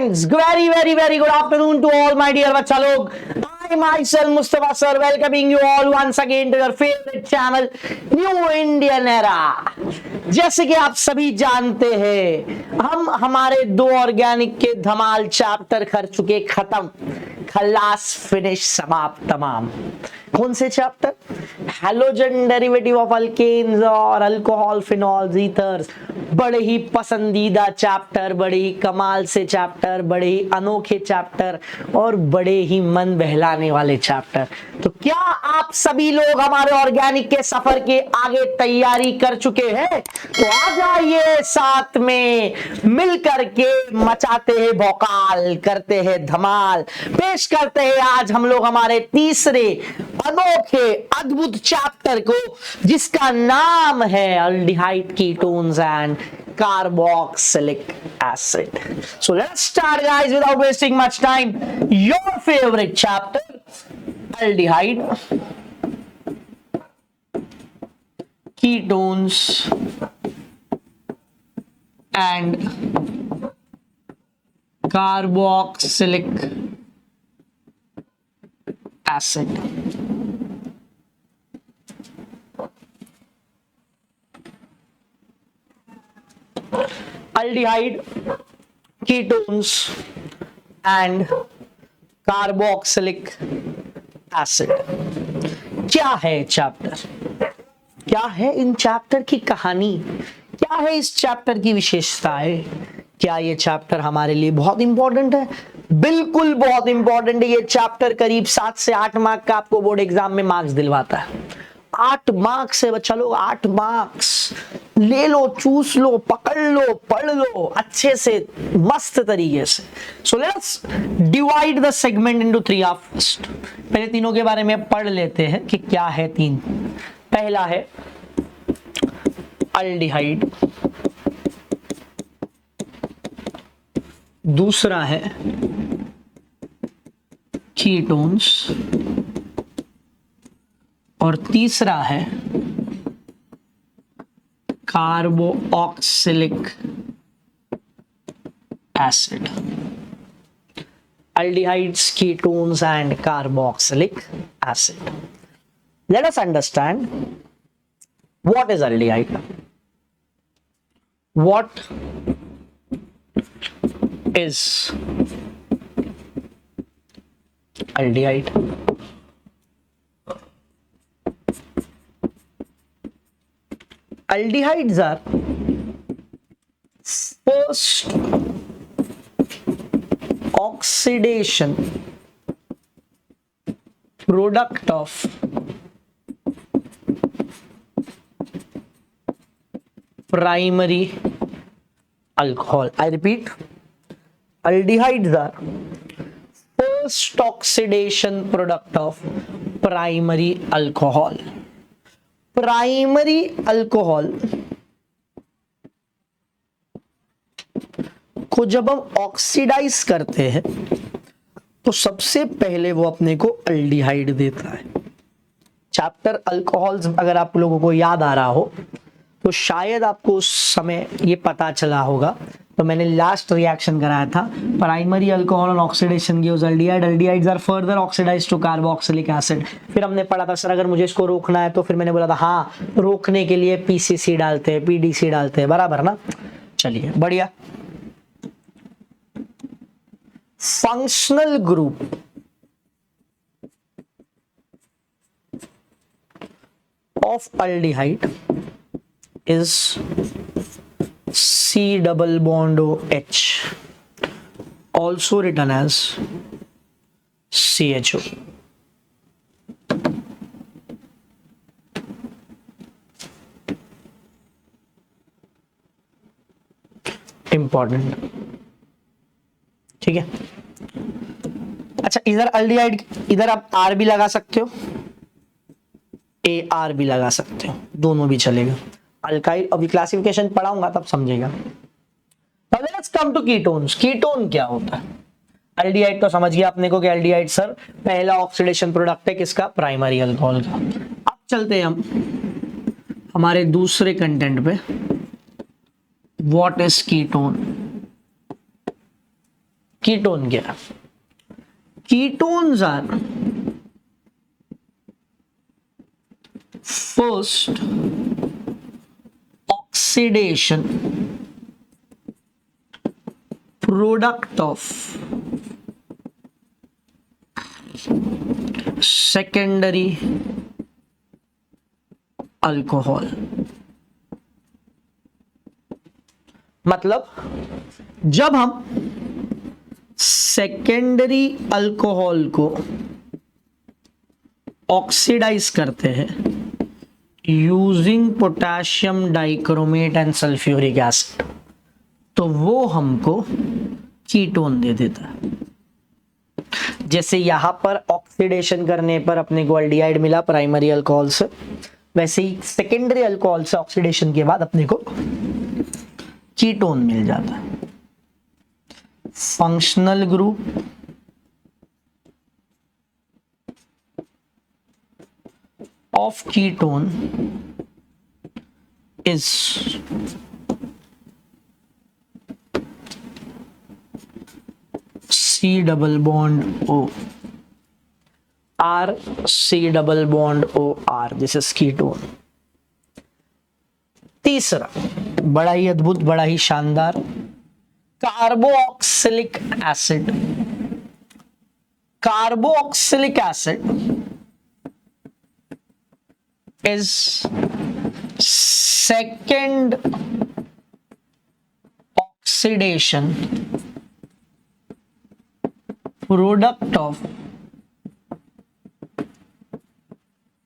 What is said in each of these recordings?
Friends, very good afternoon to all my dear बच्चा लोग. I myself Mustafa sir welcoming you all once again to your favorite channel New Indian Era. जैसे कि आप सभी जानते हैं हम हमारे 2 ऑर्गेनिक के धमाल चैप्टर कर चुके खत्म, खलास फिनिश समाप्त तमाम. कौन से चैप्टर? हैलोजन डेरिवेटिव ऑफ अल्केन्स और अल्कोहल फिनॉल्स ईथर्स. बड़े ही पसंदीदा चैप्टर, बड़े ही कमाल से चैप्टर, बड़े ही अनोखे चैप्टर और बड़े ही मन बहलाने वाले चैप्टर. तो क्या आप सभी लोग हमारे ऑर्गेनिक के सफर के आगे तैयारी कर चुके हैं? तो आ जाइए साथ में मिल करके मचाते हैं भौकाल, करते हैं धमाल. पेश करते हैं आज हम लोग हमारे तीसरे अनोखे अद्भुत चैप्टर को, जिसका नाम है aldehyde ketones and carboxylic acid. So let's start guys without wasting much time. Your favorite chapter, aldehyde, ketones and carboxylic acid. Aldehyde, ketones and carboxylic acid. क्या है चैप्टर? क्या है इन चैप्टर की कहानी? क्या है इस चैप्टर की विशेषताएं? क्या ये चैप्टर हमारे लिए बहुत इंपॉर्टेंट है? बिल्कुल बहुत इंपॉर्टेंट है. ये चैप्टर करीब 7 से 8 मार्क का आपको बोर्ड एग्जाम में मार्क्स दिलवाता है. 8 मार्क्स है बच्चा लोग, 8 मार्क्स. ले लो, चूस लो, पकड़ लो, पढ़ लो अच्छे से, मस्त तरीके से. So let's divide the segment into 3 of first. पहले तीनों के बारे में पढ़ लेते हैं कि क्या है तीन. पहला है अल्डिहाइड, दूसरा है कीटोन्स और तीसरा है carboxylic acid. Aldehydes, ketones and carboxylic acid. Let us understand what is aldehyde. What is aldehyde? Aldehydes are first oxidation product of primary alcohol. I repeat, aldehydes are first oxidation product of primary alcohol. Primary alcohol को जब हम oxidise करते हैं तो सबसे पहले वो अपने को अल्डिहाइड देता है. चैप्टर अल्कोहल्स अगर आप लोगों को याद आ रहा हो तो शायद आपको उस समय ये पता चला होगा. तो मैंने लास्ट रिएक्शन कराया था, primary alcohol oxidation gives aldehyde, aldehydes are further oxidised to carboxylic acid. फिर हमने पढ़ा था सर अगर मुझे इसको रोकना है तो फिर मैंने बोला था हाँ, रोकने के लिए पीसीसी डालते हैं, पीडीसी डालते हैं, बराबर ना. चलिए बढ़िया. Functional group of aldehyde is C double bond OH, also written as CHO. Important. ठीक है. अच्छा, इधर अल्डिहाइड, इधर आप R भी लगा सकते हो, AR भी लगा सकते हो, दोनों भी चलेगा. अल्काइल अभी क्लासिफिकेशन पढ़ाऊंगा तब समझेगा. Now let's come to ketones. Ketone क्या होता है? अल्डिहाइड तो समझ गया अपने को कि अल्डिहाइड सर पहला ऑक्सीडेशन प्रोडक्ट है किसका? प्राइमरी अल्कोहल का. अब चलते हैं हम हमारे दूसरे कंटेंट पे. What is ketone? कीटोन क्या? Ketones are first oxidation product of secondary alcohol. मतलब जब हम सेकेंडरी अल्कोहल को ऑक्सीडाइज करते हैं using potassium dichromate and sulphuric acid, तो वो हमको कीटोन दे देता है। जैसे यहां पर ऑक्सीडेशन करने पर अपने को एल्डिहाइड मिला प्राइमरी अल्कोहल से, वैसे ही सेकेंडरी अल्कोहल से ऑक्सीडेशन के बाद अपने को कीटोन मिल जाता है। Functional group of ketone is C double bond O R, C double bond O R, this is ketone। तीसरा बड़ा ही अद्भुत, बड़ा ही शानदार, carboxylic acid. Carboxylic acid is second oxidation product of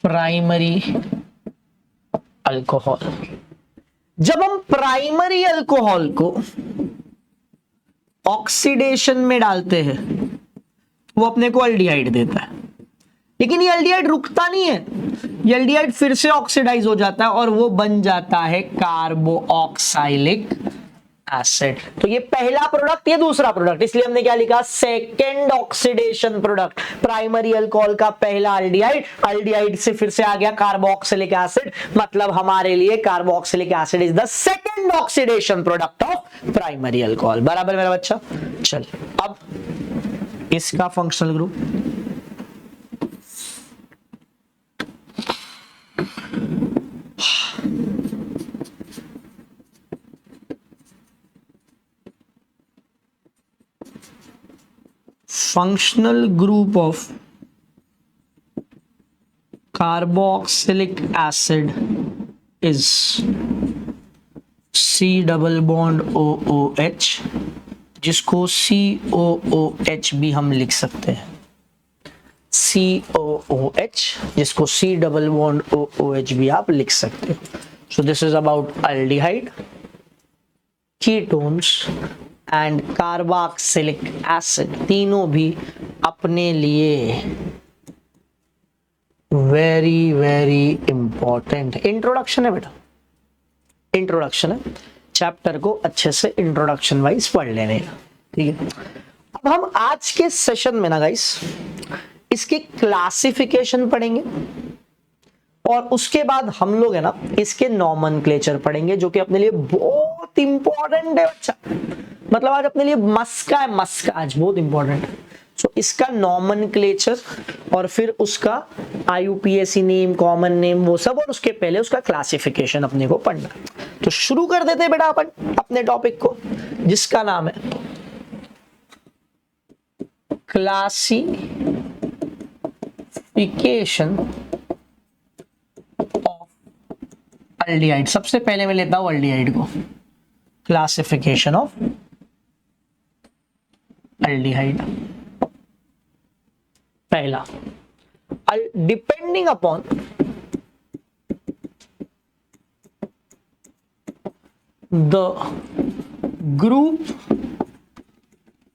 primary alcohol. जब हम प्राइमरी अल्कोहल को oxidation में डालते हैं वो अपने को एल्डिहाइड देता है, लेकिन ये एल्डिहाइड रुकता नहीं है, ये एल्डिहाइड फिर से ऑक्सीडाइज हो जाता है और वो बन जाता है कार्बोक्सिलिक एसिड। तो ये पहला प्रोडक्ट, ये दूसरा प्रोडक्ट, इसलिए हमने क्या लिखा, second oxidation product. Primary alcohol का पहला एल्डिहाइड, एल्डिहाइड से फिर से आ गया कार्बोक्सिलिक एसिड, मतलब हमारे लिए carboxylic acid is the second oxidation product of primary alcohol. बराबर मेरा बच्चा? चल अब इसका functional group, functional group of carboxylic acid is C double bond OOH, जिसको COOH भी हम लिख सकते हैं, COOH, जिसको C double bond OOH भी आप लिख सकते हो। So this is about aldehyde, ketones and carboxylic acid, तीनों भी अपने लिए वेरी वेरी इंपॉर्टेंट। इंट्रोडक्शन है बेटा, इंट्रोडक्शन है, चैप्टर को अच्छे से इंट्रोडक्शन वाइज पढ़ लेने का, ठीक है। अब हम आज के सेशन में ना गाइस इसकी क्लासिफिकेशन पढ़ेंगे और उसके बाद हम लोग है ना इसके नॉमेनक्लेचर पढ़ेंगे, जो कि अपने लिए बहुत इंपॉर्टेंट है बच्चा। मतलब आज अपने लिए मस्का है, मस्का आज बहुत इंपॉर्टेंट है। सो इसका नॉमेनक्लेचर और फिर उसका IUPAC नेम, कॉमन नेम, वो सब, और उसके पहले उसका क्लासिफिकेशन अपने को पढ़ना। तो शुरू कर देते बेटा अपन अपने टॉपिक को, जिसका नाम है क्लासिफिकेशन ऑफ एल्डिहाइड। सबसे पहले मैं लेता हूं एल्डिहाइड को, क्लासिफिकेशन ऑफ एल्डिहाइड। पहला, depending upon the group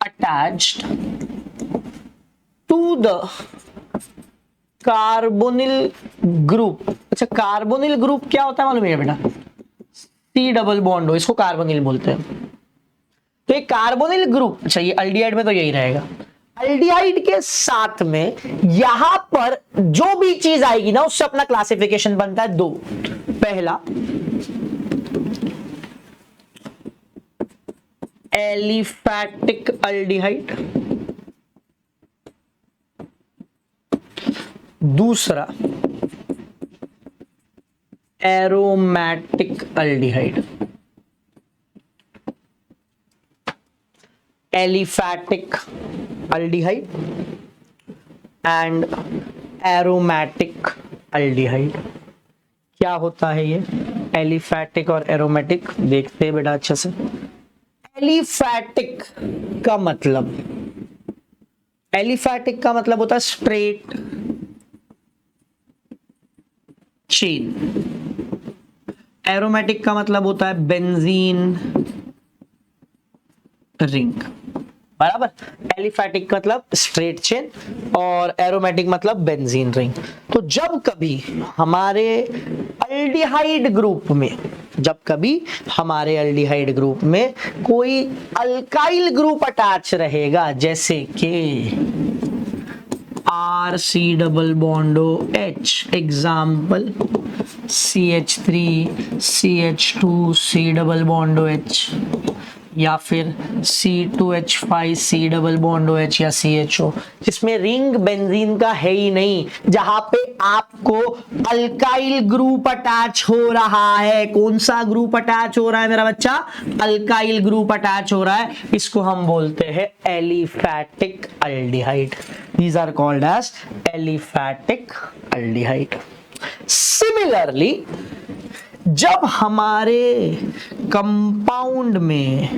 attached to the carbonyl group. अच्छा, कार्बोनिल ग्रुप क्या होता है मालूम है बेटा? C डबल बॉन्ड हो, इसको कार्बोनिल बोलते हैं। तो ये कार्बोनिल ग्रुप, अच्छा ये एल्डिहाइड में तो यही रहेगा। एल्डिहाइड के साथ में यहां पर जो भी चीज आएगी ना उससे अपना क्लासिफिकेशन बनता है दो। पहला एलिफैटिक अल्डिहाइड, दूसरा aromatic aldehyde. Aliphatic aldehyde and aromatic aldehyde. क्या होता है ये एलिफैटिक और एरोमेटिक? देखते हैं बेटा अच्छे से। एलिफैटिक का मतलब, एलिफैटिक का मतलब होता है स्ट्रेट चेन। एरोमेटिक का मतलब होता है बेंजीन रिंग, बराबर। एलिफैटिक मतलब स्ट्रेट चेन और एरोमेटिक मतलब बेंजीन रिंग। तो जब कभी हमारे अल्डिहाइड ग्रुप में, जब कभी हमारे अल्डिहाइड ग्रुप में कोई अल्काइल ग्रुप अटैच रहेगा, जैसे कि R C double bond O H, example CH3 CH2 C double bond O H, या फिर C2H5 C double bond O H या CHO, जिसमें रिंग बेंजीन का है ही नहीं, जहां पे आपको अल्काइल ग्रुप अटैच हो रहा है। कौन सा ग्रुप अटैच हो रहा है मेरा बच्चा? अल्काइल ग्रुप अटैच हो रहा है। इसको हम बोलते हैं aliphatic aldehyde. These are called as aliphatic aldehyde. Similarly जब हमारे कंपाउंड में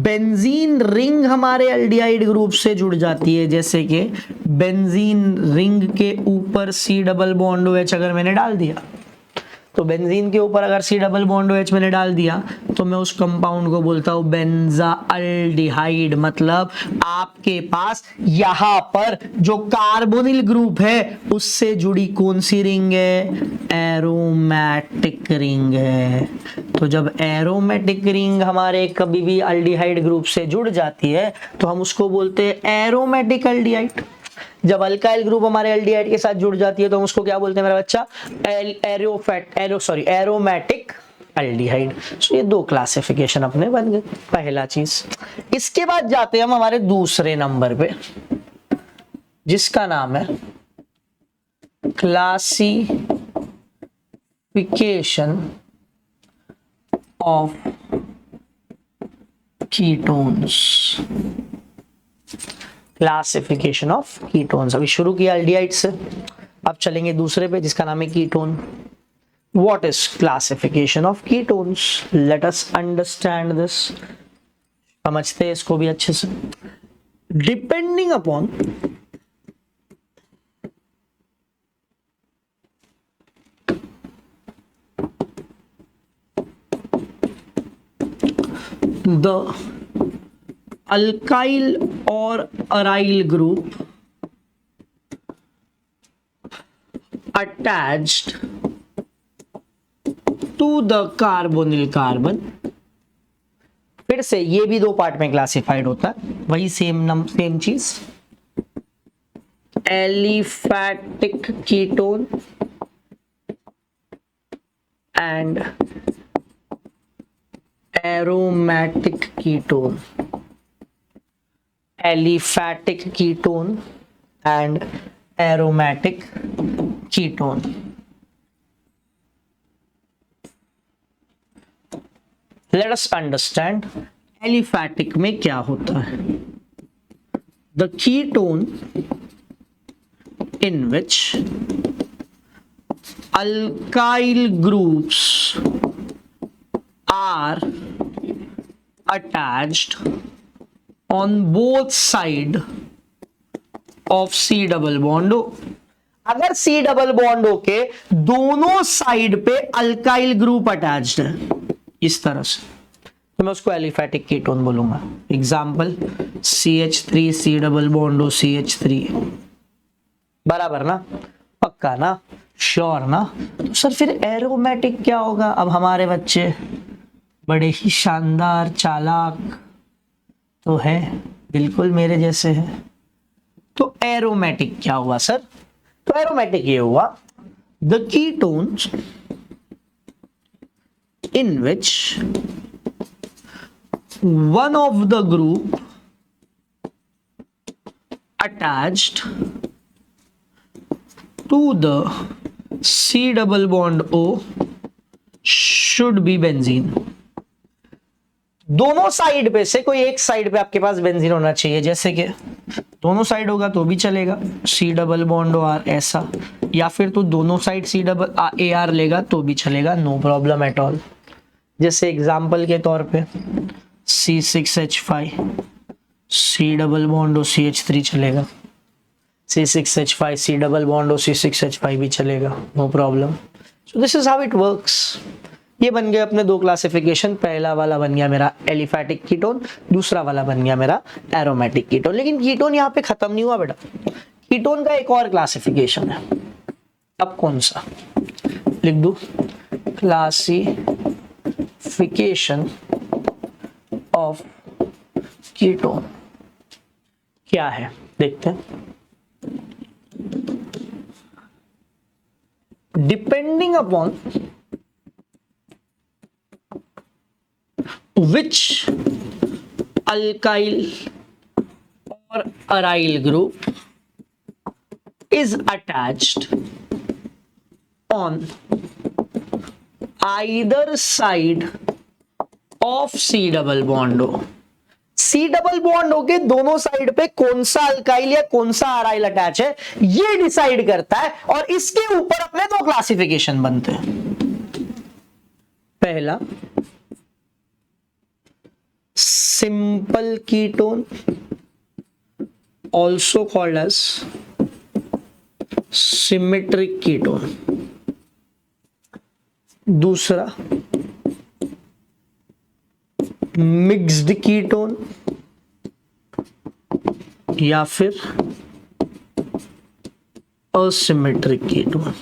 बेंजीन रिंग हमारे अल्डिहाइड ग्रुप से जुड़ जाती है, जैसे कि बेंजीन रिंग के ऊपर C डबल बॉन्ड OH अगर मैंने डाल दिया, तो बेंजीन के ऊपर अगर C डबल बॉन्ड OH मैंने डाल दिया तो मैं उस कंपाउंड को बोलता हूं बेंजाल्डिहाइड। मतलब आपके पास यहां पर जो कार्बोनिल ग्रुप है उससे जुड़ी कौन सी रिंग है? एरोमेटिक रिंग है। तो जब एरोमेटिक रिंग हमारे कभी भी अल्डिहाइड ग्रुप से जुड़ जाती है तो हम उसको बोलते हैं एरोमेटिक अल्डिहाइड। जब अल्काइल ग्रुप हमारे एल्डिहाइड के साथ जुड़ जाती है तो हम उसको क्या बोलते हैं मेरा बच्चा? Aromatic aldehyde. सो ये दो क्लासिफिकेशन अपने बन गए, पहला चीज। इसके बाद जाते हैं हम हमारे दूसरे नंबर पे, जिसका नाम है classification of ketones. Classification of ketones. अभी शुरू किया अल्डिहाइड से, अब चलेंगे दूसरे पे जिसका नाम है ketone. What is classification of ketones? Let us understand this. समझते हैं इसको भी अच्छे से। डिपेंडिंग अपॉन द अल्काइल और aryl group attached to the carbonyl carbon. फिर से ये भी दो पार्ट में क्लासिफाइड होता है, वही सेम चीज। Aliphatic ketone and aromatic ketone. Aliphatic ketone and aromatic ketone. Late us understand aliphatic में क्या होता है। The ketone in which alkyl groups are attached on both side of C double bond O। अगर C double bond O के दोनों side पे alkyl group attached है इस तरह से, तो मैं उसको एलिफैटिक कीटोन बोलूंगा। Example CH3 C double bond O CH3, बराबर ना? पक्का ना? श्योर ना? तो सर फिर एरोमेटिक क्या होगा? अब हमारे बच्चे बड़े ही शानदार चालाक तो है, बिल्कुल मेरे जैसे हैं। तो एरोमेटिक क्या हुआ सर? तो एरोमेटिक ये हुआ the ketones in which one of the group attached to the C double bond O should be benzene. दोनों साइड पे से कोई एक साइड पे आपके पास बेंजीन होना चाहिए, जैसे कि दोनों साइड होगा तो भी चलेगा, सी डबल बॉन्ड आर ऐसा, या फिर तो दोनों side C double A R लेगा तो भी चलेगा, नो प्रॉब्लम एट ऑल। जैसे एग्जांपल के तौर पे C6H5 C double bond O CH3 चलेगा, C6H5 C double bond O C6H5 भी चलेगा, no problem. So this is how it works. ये बन गए अपने दो क्लासिफिकेशन, पहला वाला बन गया मेरा एलिफैटिक कीटोन, दूसरा वाला बन गया मेरा एरोमेटिक कीटोन। लेकिन कीटोन यहाँ पे खत्म नहीं हुआ बेटा, कीटोन का एक और क्लासिफिकेशन है। अब कौन सा लिख दूं? क्लासिफिकेशन ऑफ कीटोन क्या है देखते हैं। Depending upon which alkyl or aryl group is attached on either side of C double bond O। C double bond के दोनों साइड पे कौन सा अल्काइल या कौन सा अराइल अटैच है ये डिसाइड करता है, और इसके ऊपर अपने दो क्लासिफिकेशन बनते हैं। पहला simple ketone also called as symmetric ketone, दूसरा mixed ketone या फिर asymmetric ketone।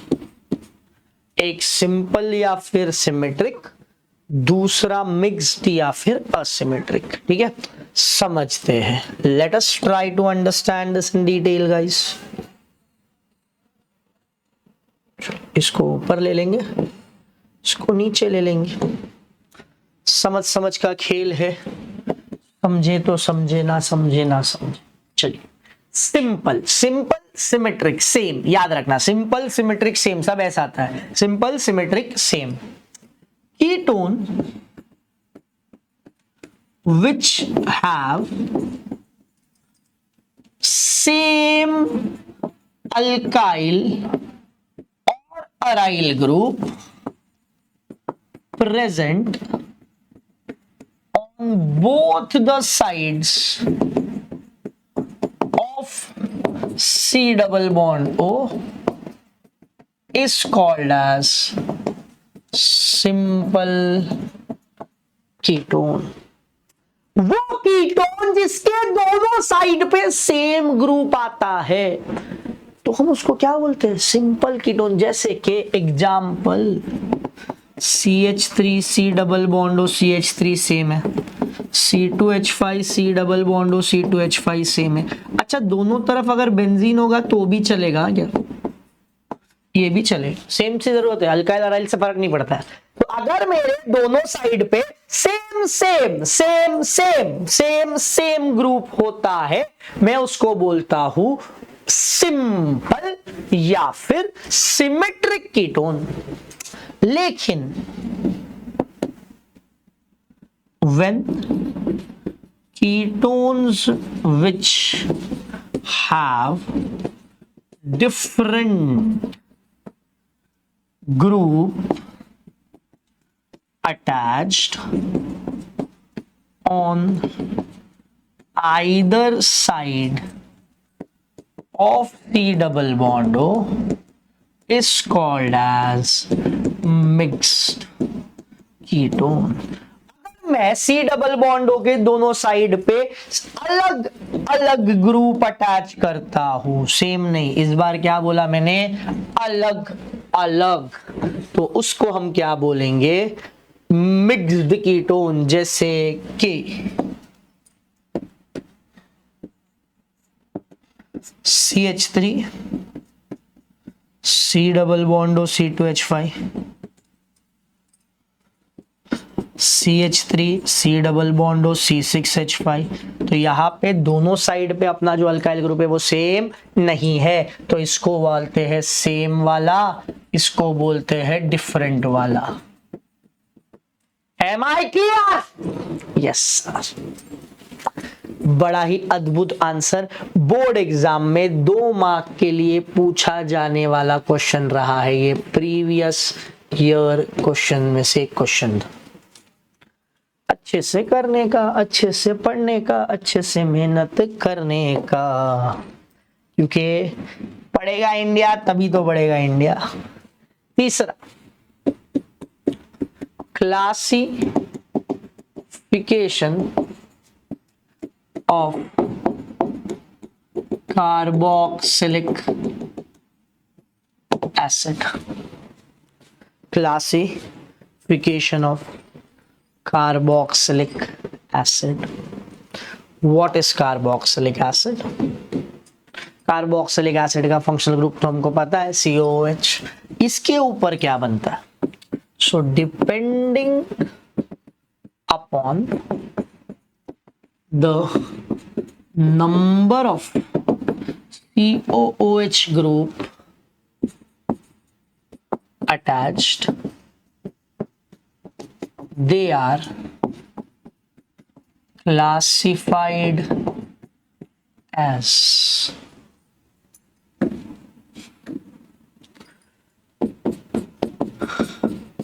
एक सिंपल या फिर सिमेट्रिक, दूसरा मिक्स्ड या फिर असिमेट्रिक। ठीक है, समझते हैं। Let us try to understand this in detail guys. इसको ऊपर ले लेंगे, इसको नीचे ले लेंगे, समझ समझ का खेल है, समझे तो समझे, ना समझे ना समझे। चलिए, सिंपल सिंपल सिमेट्रिक सेम याद रखना, सिंपल सिमेट्रिक सेम सब ऐसा आता है, simple symmetric same. Ketone which have same alkyl or aryl group present on both the sides of C double bond O is called as simple ketone. वो ketone जिसके दोनों side पे same group आता है तो हम उसको क्या बोलते हैं? Simple ketone. जैसे कि example CH3 C double bond O CH3 same है, C2H5 C double bond O C2H5 same है। अच्छा, दोनों तरफ अगर बेंजीन होगा तो भी चलेगा क्या? ये भी चले, सेम से जरूरत है, अल्काइल अराइल से फर्क नहीं पड़ता है। तो अगर मेरे दोनों साइड पे same same same same same same group होता है, मैं उसको बोलता हूं सिंपल या फिर सिमेट्रिक कीटोन। लेकिन when ketones which have different group attached on either side of C double bond O is called as mixed ketone। मैं सी डबल बॉन्ड के दोनों साइड पे अलग अलग ग्रुप अटैच करता हूं, सेम नहीं, इस बार क्या बोला मैंने? अलग अलग। तो उसको हम क्या बोलेंगे? Mixed ketone. जैसे कि CH3 C double bond O C2H5, CH3 C double bond हो C6H5, तो यहाँ पे दोनों साइड पे अपना जो अल्काइल ग्रुप है वो सेम नहीं है, तो इसको बोलते हैं सेम वाला, इसको बोलते हैं डिफरेंट वाला। Am I clear? Yes sir. बड़ा ही अद्भुत आंसर, बोर्ड एग्जाम में 2 मार्क के लिए पूछा जाने वाला क्वेश्चन रहा है, ये प्रीवियस ईयर क्वेश्चन में से एक क्वेश्चन था। अच्छे से करने का, अच्छे से पढ़ने का, अच्छे से मेहनत करने का, क्योंकि पढ़ेगा इंडिया तभी तो बढ़ेगा इंडिया। तीसरा, classification of carboxylic acid. Classification of carboxylic acid. What is carboxylic acid? Carboxylic acid का फंक्शनल ग्रुप तो हमको पता है COOH। इसके ऊपर क्या बनता है? So depending upon the number of COOH group attached, they are classified as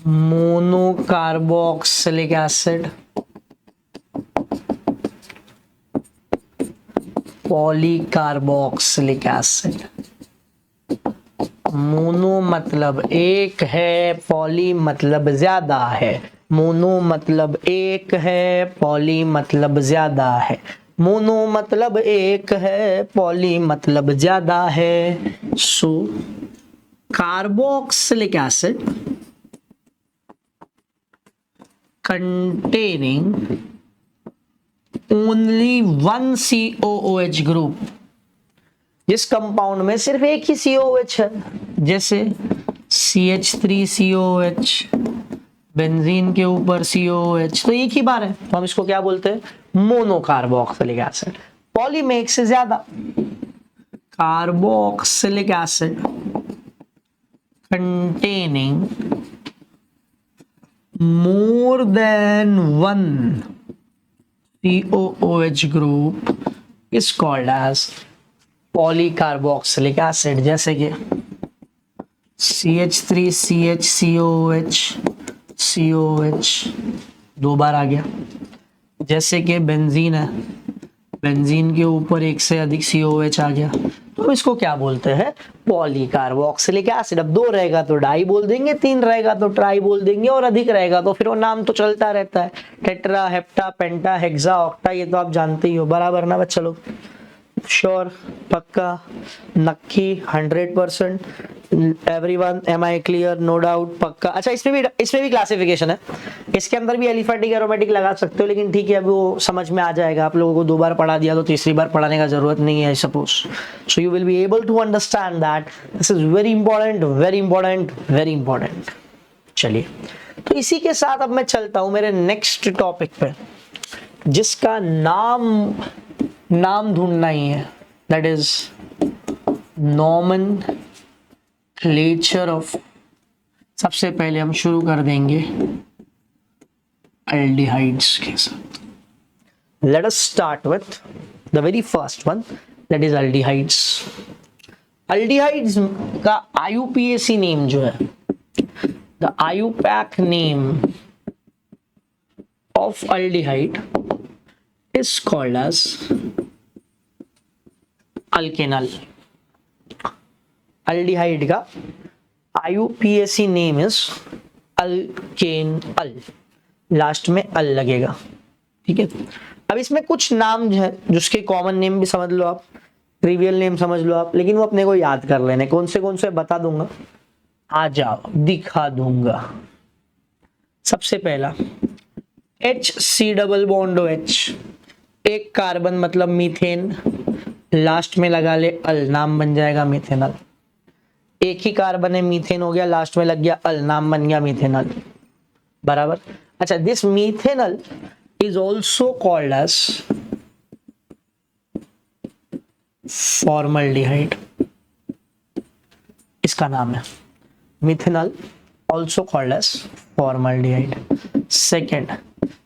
monocarboxylic acid, polycarboxylic acid. Mono मतलब एक है, पॉली मतलब ज्यादा है। मोनो मतलब एक है, पॉली मतलब ज्यादा है। मोनो मतलब एक है, पॉली मतलब ज्यादा है। So carboxylic acid containing only one COOH group, जिस कंपाउंड में सिर्फ एक ही COOH है, जैसे CH3COH, बेंजीन के ऊपर COOH, तो एक ही बार है, तो हम इसको क्या बोलते हैं? Monocarboxylic acid. पॉली में एक से ज्यादा। Carboxylic acid containing more than one COOH group is called as polycarboxylic acid। जैसे कि CH3CHCOH COH 2 बार आ गया। जैसे कि बेंजीन है, बेंजीन के ऊपर एक से अधिक COH आ गया, तो इसको क्या बोलते हैं? पॉलीकार्बोक्सिलिक एसिड। अब 2 रहेगा तो डाई बोल देंगे, 3 रहेगा तो ट्राई बोल देंगे, और अधिक रहेगा तो फिर वो नाम तो चलता रहता है, टेट्रा, हेप्टा, पेंटा, हेक्सा, ऑक्टा, ये तो आप जानते ही हो। बराबर ना बच्चा लोग? श्योर, पक्का, नक्की, 100%, everyone, am I clear, no doubt, पक्का। अच्छा, इसमें भी क्लासिफिकेशन है, इसके अंदर भी एलिफेटिक एरोमेटिक लगा सकते हो, लेकिन ठीक है, अभी वो समझ में आ जाएगा। आप लोगों को 2 बार पढ़ा दिया तो तीसरी बार पढ़ाने का जरूरत नहीं है, suppose. So you will be able to understand that this is very important, very important, very important. चलिए, तो इसी के साथ अब मैं चलता हूं मेरे नेक्स्ट टॉपिक पे, जिसका नाम ढूंढना ही है, दैट इज नॉमेनक्लेचर ऑफ। सबसे पहले हम शुरू कर देंगे एल्डिहाइड्स के साथ। Let us start with the very first one, that is aldehydes. Aldehydes का IUPAC नेम जो है, the IUPAC name of aldehyde is called as alkanal। aldehyde का IUPAC name is alkanal, last में अल लगेगा, ठीक है। अब इसमें कुछ नाम जो है, जिसके कॉमन नेम भी समझ लो आप, ट्रिवियल नेम समझ लो आप, लेकिन वो अपने को याद कर लेने। कौन से बता दूंगा, आ जाओ दिखा दूंगा। सबसे पहला HC डबल बॉन्ड OH, एक कार्बन मतलब मीथेन, लास्ट में लगा ले अल, नाम बन जाएगा मीथेनॉल। एक ही कार्बन है, मीथेन हो गया, लास्ट में लग गया अल, नाम बन गया मीथेनॉल। बराबर। अच्छा, this methanal is also called as formaldehyde, इसका नाम है methanol, also called as formaldehyde. Second,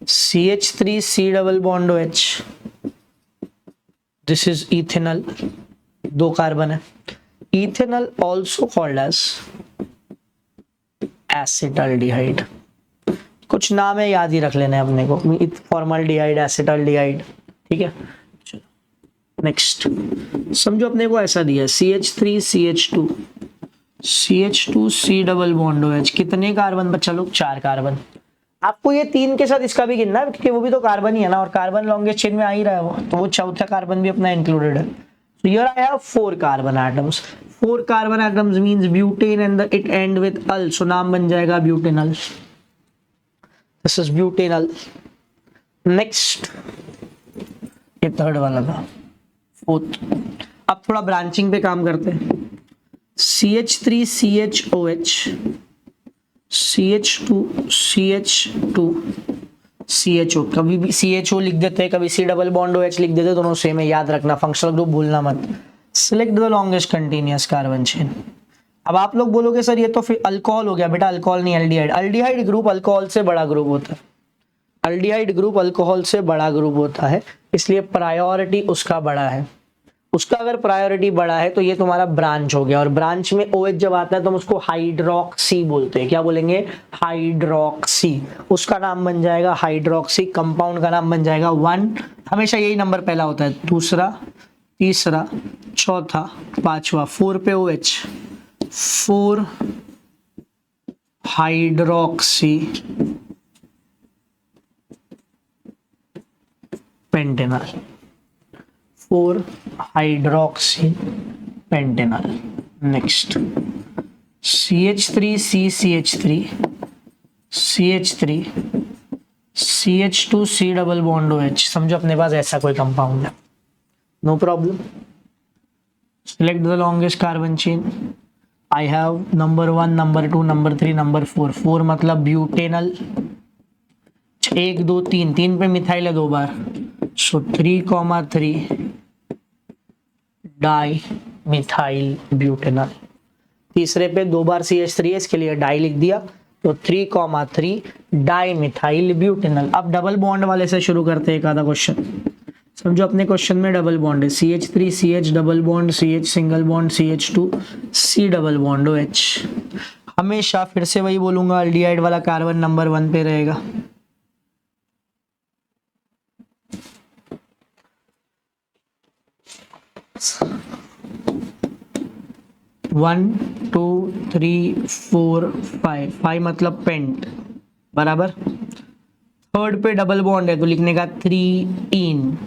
CH3C double bond OH, this is ethanol, 2 carbon है। Ethanol also called as acetaldehyde, कुछ नाम है याद ही रख लेना है अपने को, फॉर्मल्डिहाइड, एसिटाल्डिहाइड, ठीक है। नेक्स्ट समझो अपने को ऐसा दिया है CH3CH2, CH2C double bond OH, कितने कार्बन बच्चा लोग? 4 कार्बन। आपको ये 3 के साथ इसका भी गिनना है क्योंकि वो भी तो कार्बन ही है ना, और कार्बन लॉन्गेस्ट चेन में आ ही रहा है वो, तो वो चौथा कार्बन भी अपना इंक्लूडेड है। So here I have 4 carbon atoms. 4 carbon atoms means butane and it end with al, so नाम बन जाएगा butanol. This is butanol. Next, ये थर्ड वाला था। फोर्थ, अब थोड़ा ब्रांचिंग पे काम करते हैं। CH3CHOH, CH2CH2 CHO, कभी भी CHO लिख देते हैं, कभी C डबल बॉन्ड OH लिख देते हैं, दोनों सेम है, याद रखना, फंक्शनल ग्रुप भूलना मत। Select the longest continuous carbon chain. अब आप लोग बोलोगे सर ये तो फिर अल्कोहल हो गया, बेटा अल्कोहल नहीं, अल्डिहाइड। अल्डिहाइड ग्रुप अल्कोहल से बड़ा ग्रुप होता है, अल्डिहाइड ग्रुप अल्कोहल से बड़ा ग्रुप होता है, इसलिए प्रायोरिटी उसका बड़ा है। उसका अगर प्रायोरिटी बड़ा है तो ये तुम्हारा ब्रांच हो गया, और ब्रांच में OH जब आता है तो हम उसको हाइड्रोक्सी बोलते हैं। क्या बोलेंगे? हाइड्रोक्सी। उसका नाम बन जाएगा हाइड्रोक्सी, कंपाउंड का नाम बन जाएगा 1, हमेशा यही नंबर पहला होता है, दूसरा, तीसरा, चौथा, पांचवा, 4 पे OH, 4 hydroxy pentanol, 4 hydroxy pentanol. Next CH3CCH3 CH3 CH2C double bond OH, समझो अपने पास ऐसा कोई कंपाउंड है, no problem. Select the longest carbon chain. I have number 1, number 2, number 3, number 4। 4 मतलब ब्यूटेनल, 1 2 3, 3 पे मिथाइल है 2 बार, सो 3,3 डाई मिथाइल ब्यूटेनॉल। तीसरे पे 2 बार CH3 है, इसके लिए डाई लिख दिया, तो 3,3 डाई मिथाइल ब्यूटेनॉल। अब डबल बॉन्ड वाले से शुरू करते हैं एक आधा क्वेश्चन। समझो अपने क्वेश्चन में डबल बॉन्ड है, CH3 CH double bond CH single bond CH2 C double bond OH। हमेशा फिर से वही बोलूंगा, अल्डिहाइड वाला कार्बन नंबर 1 पे रहेगा। 1 2 3 4 5, 5 मतलब पेंट, बराबर। थर्ड पे डबल बॉन्ड है तो लिखने का 3 इन,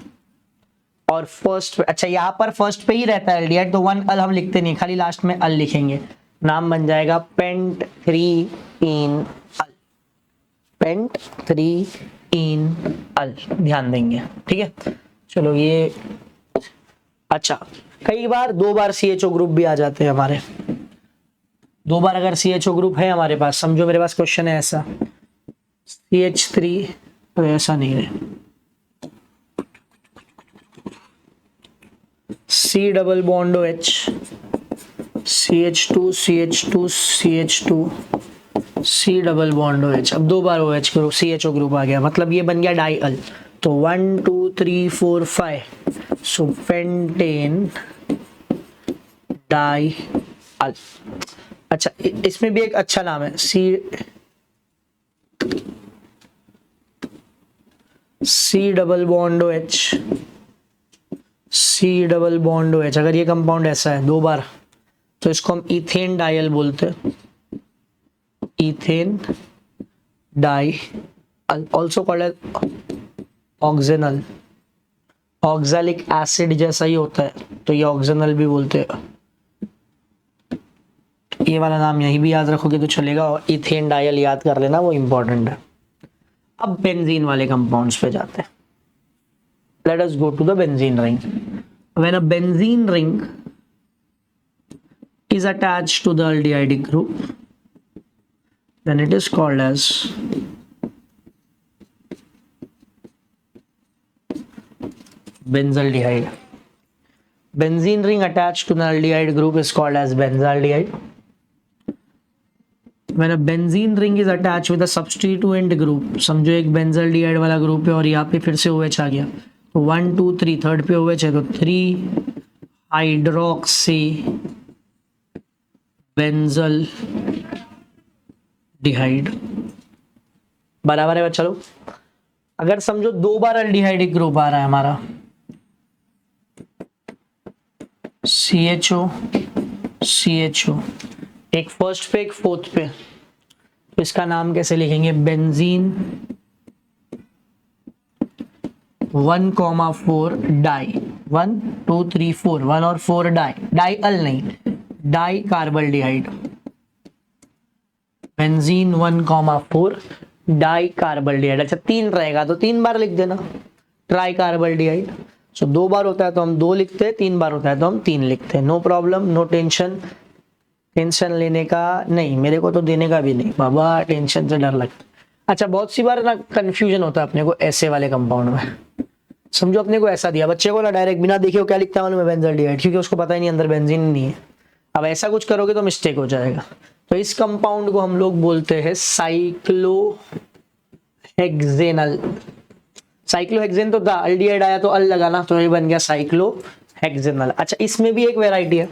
और फर्स्ट पे, अच्छा यहाँ पर फर्स्ट पे ही रहता है एल्डिहाइड, तो 1 अल हम लिखते नहीं, खाली लास्ट में अल लिखेंगे, नाम बन जाएगा पेंट 3 इन अल, पेंट 3 इन अल, ध्यान देंगे, ठीक है। चलो ये, अच्छा कई बार 2 बार CHO ग्रुप भी आ जाते हैं हमारे, 2 बार अगर CHO ग्रुप है हमारे पास, समझो मेरे पास क्वेश्चन है ऐसा, CH3, तो ऐसा नहीं है, C double bond OH, CH2 CH2 CH2 C double bond OH। अब 2 बार OH ग्रुप CHO ग्रुप आ गया, मतलब ये बन गया डाई अल, तो 1 2 3 4 5, सो पेंटेन डाई अल। अच्छा इसमें भी एक अच्छा नाम है, C double bond OH, C double bond OH। अगर ये कंपाउंड ऐसा है 2 बार, तो इसको हम इथेन डायल बोलते हैं, इथेन डाई अल, ऑल्सो कॉल्ड ऑक्जेनल, ऑक्सैलिक एसिड जैसा ही होता है, तो ये ऑक्जेनल भी बोलते हैं। ये वाला नाम यही भी याद रखोगे तो चलेगा, और इथेन डायल याद कर लेना, वो इंपॉर्टेंट है। अब बेंजीन वाले कंपाउंड्स पे जाते हैं। Let us go to the benzene ring. When a benzene ring is attached to the aldehyde group, then it is called as benzaldehyde. Benzene ring attached to the aldehyde group is called as benzaldehyde. When a benzene ring is attached with a substituent group, समझो एक benzaldehyde वाला group है और यहाँ पे फिर से OH आ गया, तो 1 2 3 थर्ड पे OH है तो 3 हाइड्रोक्सी बेंजल्डिहाइड। बराबर है बच्चा लोग। अगर समझो 2 बार अल्डिहाइडिक ग्रुप आ रहा है हमारा, CHO CHO, एक फर्स्ट पे एक फोर्थ पे, तो इसका नाम कैसे लिखेंगे? बेंजीन 1,4 डाई, 1 2 3 4, 1 और 4 डाई, डाई अल नहीं, di carbaldehyde. Benzene 1,4 di carbaldehyde. अच्छा 3 रहेगा तो 3 बार लिख देना, ट्राई कार्बल्डिहाइड। सो 2 बार होता है तो हम 2 लिखते हैं, 3 बार होता है तो हम 3 लिखते हैं। No problem, no tension. Tension लेने का नहीं, मेरे को तो देने का भी नहीं बाबा, टेंशन से डर लगता है। अच्छा बहुत सी बार ना कंफ्यूजन होता है अपने को ऐसे वाले कंपाउंड में। समझो अपने को ऐसा दिया, बच्चे को ना डायरेक्ट बिना देखे वो क्या लिखता है मालूम है? बेंजल्डिहाइड, क्योंकि उसको पता ही नहीं अंदर बेंजीन नहीं है। अब ऐसा कुछ करोगे तो मिस्टेक हो जाएगा। तो इस कंपाउंड को हम लोग बोलते हैं साइक्लोहेक्सेनल। साइक्लोहेक्सेन तो था, अल्डिहाइड आया तो अल लगाना, तो ये बन गया साइक्लोहेक्सेनल। अच्छा इसमें भी एक वेराइटी है।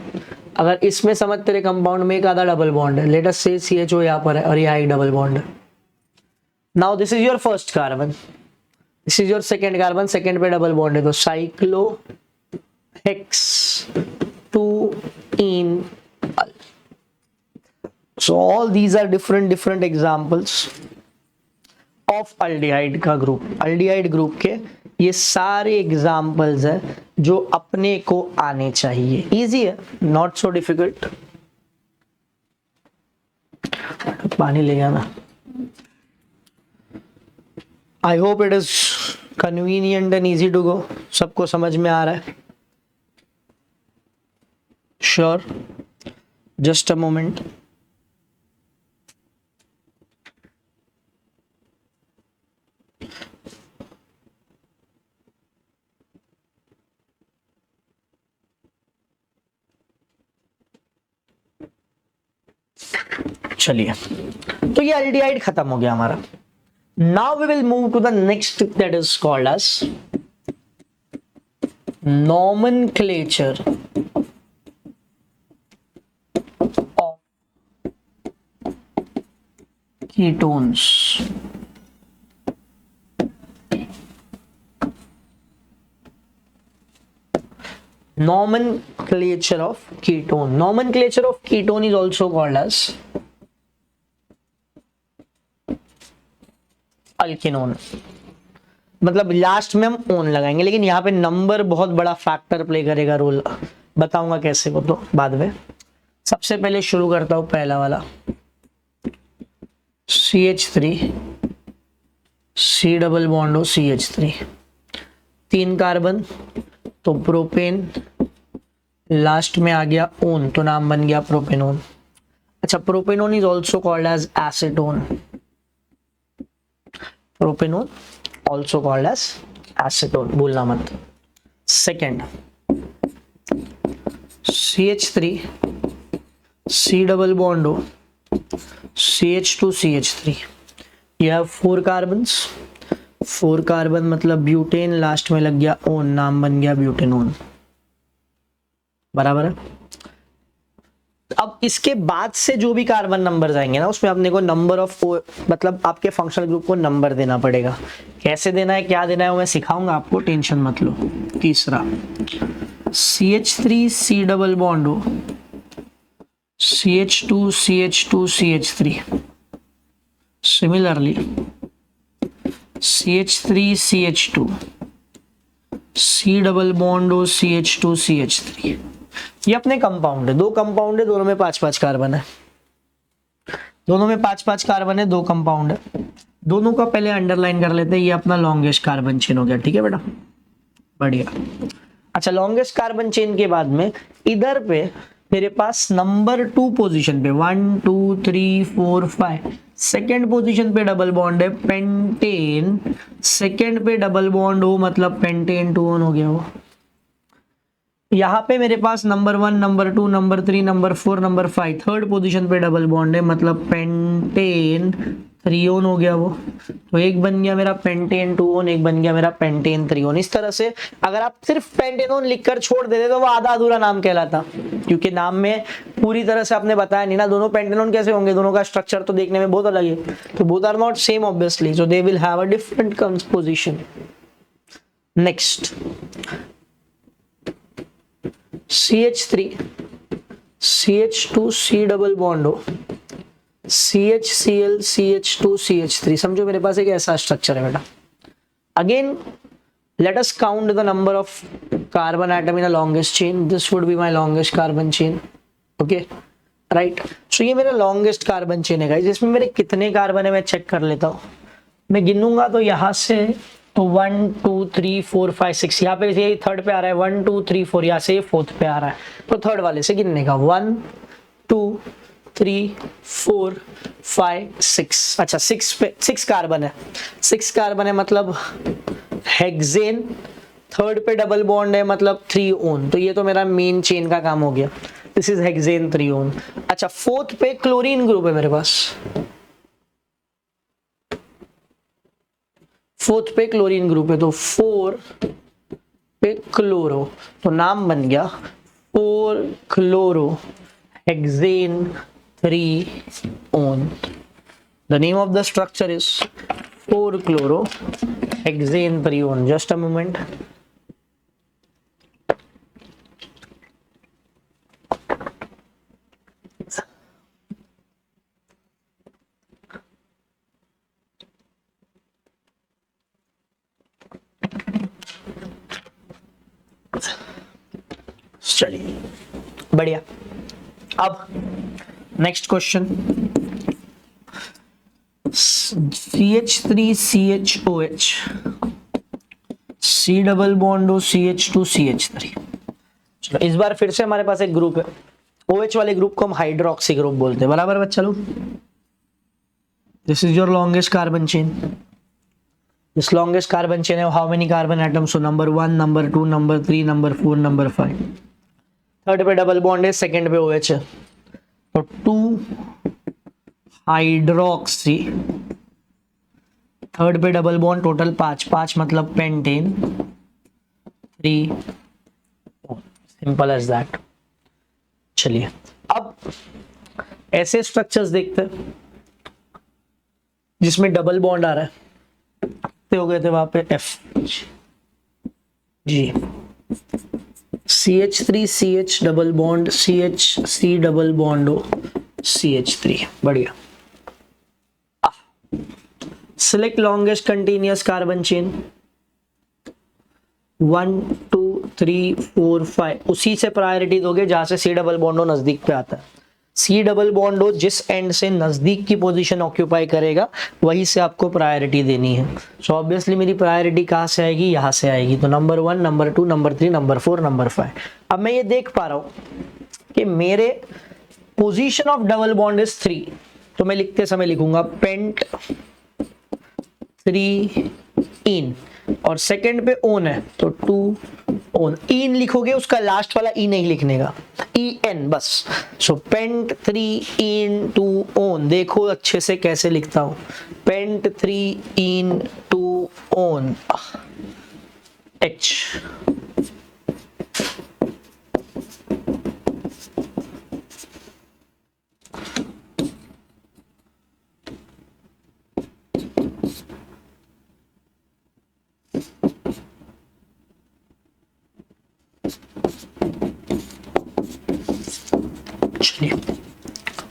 अगर इसमें समझ तेरे कंपाउंड में एक आधा डबल बॉन्ड है, लेट अस से CHO यहाँ पर है और यहाँ एक डबल बॉन्ड है। Now this is your first carbon, this is your second carbon, second पे डबल बॉन्ड है तो cyclohex 2 en al. So all these are different examples of aldehyde का ग्रुप। अल्डिहाइड ग्रुप के ये सारे एग्जांपल्स है जो अपने को आने चाहिए। इजी है, नॉट सो डिफिकल्ट। पानी ले गया ना। I hope it is convenient and easy to go. सबको समझ में आ रहा है? Sure, just a moment. चलिए, तो ये अल्डिहाइड खत्म हो गया हमारा। Now we will move to the next that is called as nomenclature of ketones. Nomenclature of ketone. Nomenclature of ketone is also called as alkenone. मतलब लास्ट में हम ओन लगाएंगे, लेकिन यहाँ पे नंबर बहुत बड़ा फैक्टर प्ले करेगा रोल। बताऊंगा कैसे वो तो बाद में। सबसे पहले शुरू करता हूं पहला वाला, CH3 C डबल बॉन्ड हो CH3, 3 कार्बन तो प्रोपेन, लास्ट में आ गया ओन तो नाम बन गया प्रोपेनोन। अच्छा propanone is also called as acetone. Propanone also called as acetone, भूलना मत। Second CH3 C double bond हो CH2 CH3, you have 4 carbons, 4 carbon मतलब ब्यूटेन, लास्ट में लग गया ओन, नाम बन गया ब्यूटेनोन। बराबर है। अब इसके बाद से जो भी कार्बन नंबर आएंगे ना, उसमें अपने को नंबर ऑफ मतलब आपके फंक्शनल ग्रुप को नंबर देना पड़ेगा। कैसे देना है, क्या देना है, वो मैं सिखाऊंगा आपको, टेंशन मत लो। तीसरा CH3 C डबल बॉन्ड हो CH2 CH2 CH3, similarly CH3 CH2 C double bond हो CH2 CH3। ये अपने कंपाउंड है, 2 कंपाउंड है, दोनों में 5-5 कार्बन है, दोनों में 5-5 कार्बन है, 2 कंपाउंड है। दोनों का पहले अंडरलाइन कर लेते हैं। ये अपना लॉन्गेस्ट कार्बन चेन हो गया, ठीक है बेटा, बढ़िया। अच्छा लॉन्गेस्ट कार्बन चेन के बाद में इधर पे मेरे पास नंबर 2 पोजीशन पे 1 2 3 4 5 सेकेंड पोजीशन पे डबल बॉन्ड है पेंटेन, सेकेंड पे डबल बॉन्ड हो मतलब पेंटेन 2 हो गया वो। यहाँ पे मेरे पास number 1 number 2 number 3 number 4 number 5 third position पे डबल बॉन्ड है मतलब पेंटेन 3 हो गया वो। तो एक बन गया मेरा पेंटेन 2, एक बन गया मेरा पेंटेन 3। इस तरह से अगर आप सिर्फ पेंटेनोन लिखकर छोड़ देते तो वो आधा अधूरा नाम कहलाता, क्योंकि नाम में पूरी तरह से आपने बताया नहीं ना दोनों पेंटेनोन कैसे होंगे, दोनों का स्ट्रक्चर तो देखने में बहुत अलग है, तो both are not same obviously, so they will have a different composition. Next CH3 CH2 C double bond हो, CHCl CH2 CH3, समझो मेरे पास एक ऐसा स्ट्रक्चर है बेटा। Again let us count the number of carbon atom in a longest chain. This would be my longest carbon chain. Okay, right? So ये मेरा longest carbon chain है guys, इसमें मेरे कितने कार्बन है मैं चेक कर लेता हूँ। मैं गिनूंगा तो यहाँ से तो 1 2 3 4 5 6, यहाँ पे ये थर्ड पे आ रहा है 1 2 3 4, यहाँ से फोर्थ पे आ रहा है, तो थर्ड वाले से गिनने का 1 2 3 4 5 6। अच्छा 6 पे 6 कार्बन है, 6 कार्बन है मतलब हेक्सेन, थर्ड पे डबल बॉन्ड है मतलब 3 ओन, तो ये तो मेरा मेन चेन का काम हो गया। This is hexane 3 own. अच्छा फोर्थ पे क्लोरीन ग्रुप है मेरे पास, फोर्थ पे क्लोरीन ग्रुप है तो 4 पे क्लोरो, तो नाम बन गया 4 chloro hexane 3 own. The name of the structure is 4 chloro hexane 3 own. Just a moment. चलिए बढ़िया। अब next question, CH3 CHOH C double bond हो CH2 CH3। चलो इस बार फिर से हमारे पास एक ग्रुप है, OH वाले ग्रुप को हम हाइड्रोक्सी ग्रुप बोलते हैं, बराबर बच्चा लोग। This is your longest carbon chain, this longest carbon chain है, how many carbon atoms, so number 1 number 2 number 3 number 4 number 5, third पे डबल बॉन्ड है, सेकंड पे OH है, तो 2 हाइड्रोक्सी, थर्ड पे डबल बॉन्ड, टोटल 5 मतलब पेंटेन 3, सिंपल एज दैट। चलिए अब ऐसे स्ट्रक्चर्स देखते हैं जिसमें डबल बॉन्ड आ रहा है, तो हो गए थे वहां पे F जी, CH3 CH double bond CH C double bond हो CH3, बढ़िया। Select longest continuous carbon chain 1 2 3 4 5, उसी से प्रायोरिटी दोगे जहां से C डबल बॉन्ड हो नजदीक पे आता है। C डबल बॉन्ड हो जिस एंड से नजदीक की पोजीशन ऑक्यूपाई करेगा वहीं से आपको प्रायोरिटी देनी है। सो ऑब्वियसली मेरी प्रायोरिटी कहां से आएगी, यहां से आएगी, तो number 1 number 2 number 3 number 4 number 5। अब मैं ये देख पा रहा हूं कि मेरे position of double bond is 3, तो मैं लिखते समय लिखूंगा पेंट 3 इन, और सेकंड पे ओन है तो 2 ओन। इन लिखोगे उसका लास्ट वाला ई नहीं लिखने का, ई एन बस। सो पेंट 3 इन 2 ओन, देखो अच्छे से कैसे लिखता हूं, paint 3 in 2 own H.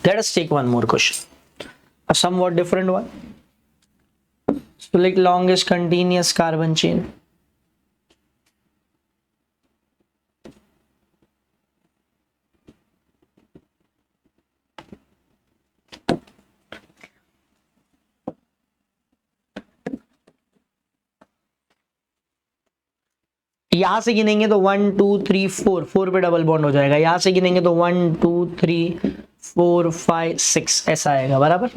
Let us take one more question, a somewhat different one. Select longest continuous carbon chain. यहां से गिनेंगे तो 1 2 3 4, 4 पे डबल बॉन्ड हो जाएगा। यहां से गिनेंगे तो 1 2 3 4 5 6 ऐसा आएगा, बराबर।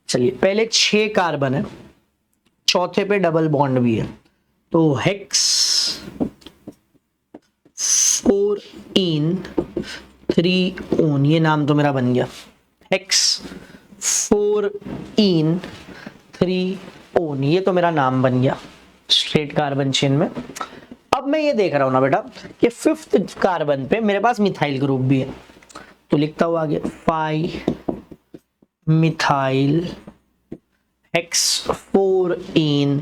चलिए पहले 6 कार्बन है, चौथे पे डबल बॉन्ड भी है, तो हेक्स 4 इन 3 ओन, ये नाम तो मेरा बन गया, हेक्स 4 इन 3 ओन, ये तो मेरा नाम बन गया स्ट्रेट कार्बन चेन में। अब मैं ये देख रहा हूं ना बेटा कि 5th कार्बन पे मेरे पास मिथाइल ग्रुप भी है, तो लिखता हूं आगे 5 मिथाइल हेक्स 4 इन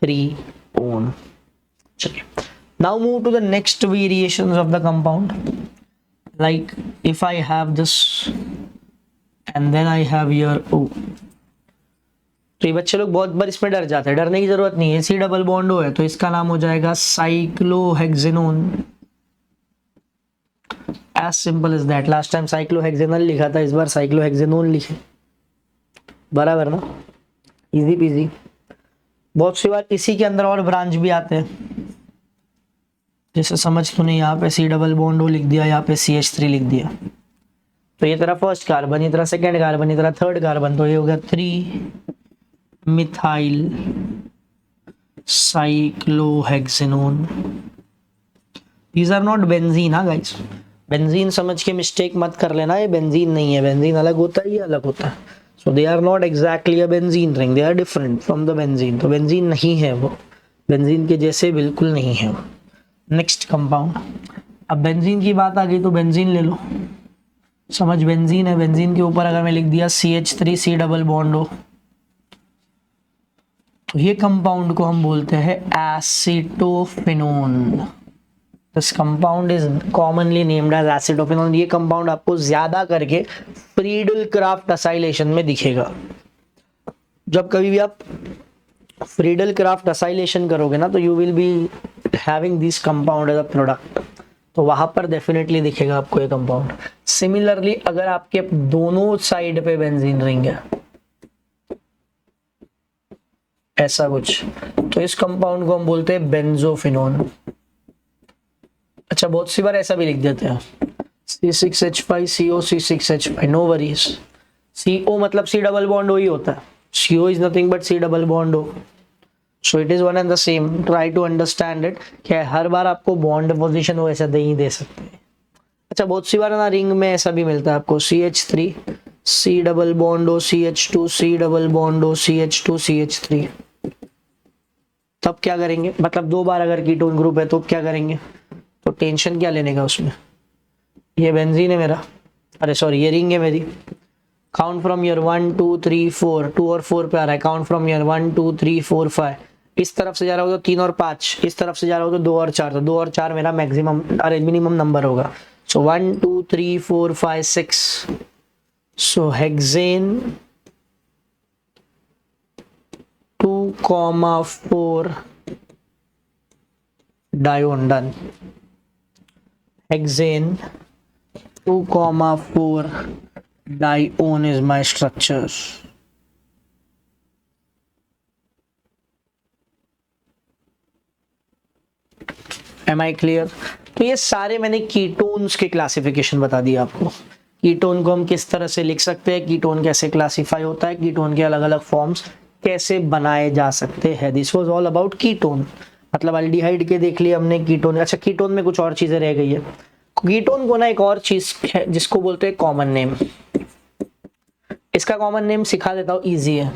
3 ओन। चलिए now move to the next variations of the compound, like if I have this and then I have here O, तो ये बच्चे लोग बहुत बार इसमें डर जाते हैं, डरने की जरूरत नहीं है। सी डबल बॉन्ड O है तो इसका नाम हो जाएगा cyclohexanone, as simple as that. Last time cyclohexanal लिखा था, इस बार साइक्लोहेक्सेनोन लिखे, बराबर ना, इजी पीजी। बहुत सी बार इसी के अंदर और ब्रांच भी आते हैं, जैसे समझ तो नहीं, यहाँ पे सी डबल बॉन्ड O लिख दिया, यहाँ पे CH3 लिख दिया, तो ये तेरा फर्स्ट कार्बन, ये तेरा सेकेंड कार्बन, ये तेरा थर्ड कार्बन, तो ये हो गया 3 methyl cyclohexanone. These are not benzene, हाँ गाइस, बेंजीन समझ के मिस्टेक मत कर लेना, ये बेंजीन नहीं है, बेंजीन अलग होता है, ये अलग होता है। So they are not exactly a benzene ring, they are different from the benzene, तो बेंजीन नहीं है वो, बेंजीन के जैसे बिल्कुल नहीं है। नेक्स्ट कंपाउंड, अब बेंजीन की बात आ गई तो बेंजीन ले लो, समझ बेंजीन है, बेंजीन के ऊपर अगर मैं लिख दिया CH3 C double bond O, तो ये कंपाउंड को हम बोलते हैं acetophenone. This compound is commonly named as acetophenone. ये कंपाउंड आपको ज्यादा करके फ्रीडल क्राफ्ट असाइलेशन में दिखेगा। जब कभी भी आप फ्रीडल क्राफ्ट असाइलेशन करोगे ना, तो you will be having this compound as a product, तो वहां पर डेफिनेटली दिखेगा आपको ये कंपाउंड। सिमिलरली अगर आपके दोनों साइड पे बेंजीन रिंग है ऐसा कुछ, तो इस कंपाउंड को हम बोलते हैं बेंजोफिनोन। अच्छा बहुत सी बार ऐसा भी लिख देते हैं C6H5CO C6H5, no worries, CO मतलब C डबल बॉन्ड O ही होता है, CO is nothing but C double bond O, so it is one and the same, try to understand it, क्या हर बार आपको बॉन्ड पोजीशन वो ऐसा नहीं दे सकते। अच्छा बहुत सी बार ना रिंग में ऐसा भी मिलता है आपको CH3 C double bond O CH2 C double bond O CH2 CH3, तब क्या करेंगे, मतलब 2 बार अगर कीटोन ग्रुप है तो क्या करेंगे, तो टेंशन क्या लेने का उसमें, ये बेंजीन है मेरा, अरे सॉरी ये रिंग है मेरी, काउंट फ्रॉम ईयर 1 2 3 4, 2 और 4 पे आ रहा है, काउंट फ्रॉम ईयर 1 2 3 4 5, इस तरफ से जा रहा हो तो 3 और 5, इस तरफ से जा रहा हो तो 2 और 4, तो 2 और 4 मेरा मैक्सिमम अरे मिनिमम नंबर होगा। So 1 2 3 4 5 6, so hexane 2,4 dione done, hexane 2,4 dione is my structure। Am I clear? तो ये सारे मैंने कीटोन्स के क्लासिफिकेशन बता दिया आपको। कीटोन को हम किस तरह से लिख सकते हैं, कीटोन कैसे क्लासिफाई होता है, कीटोन के अलग अलग फॉर्म्स कैसे बनाए जा सकते हैं। This was all about ketone, मतलब अल्डिहाइड के देख लिया हमने, कीटोन। अच्छा कीटोन में कुछ और चीजें रह गई है। कीटोन को ना एक और चीज है जिसको बोलते हैं कॉमन नेम, इसका कॉमन नेम सिखा देता हूँ, इजी है।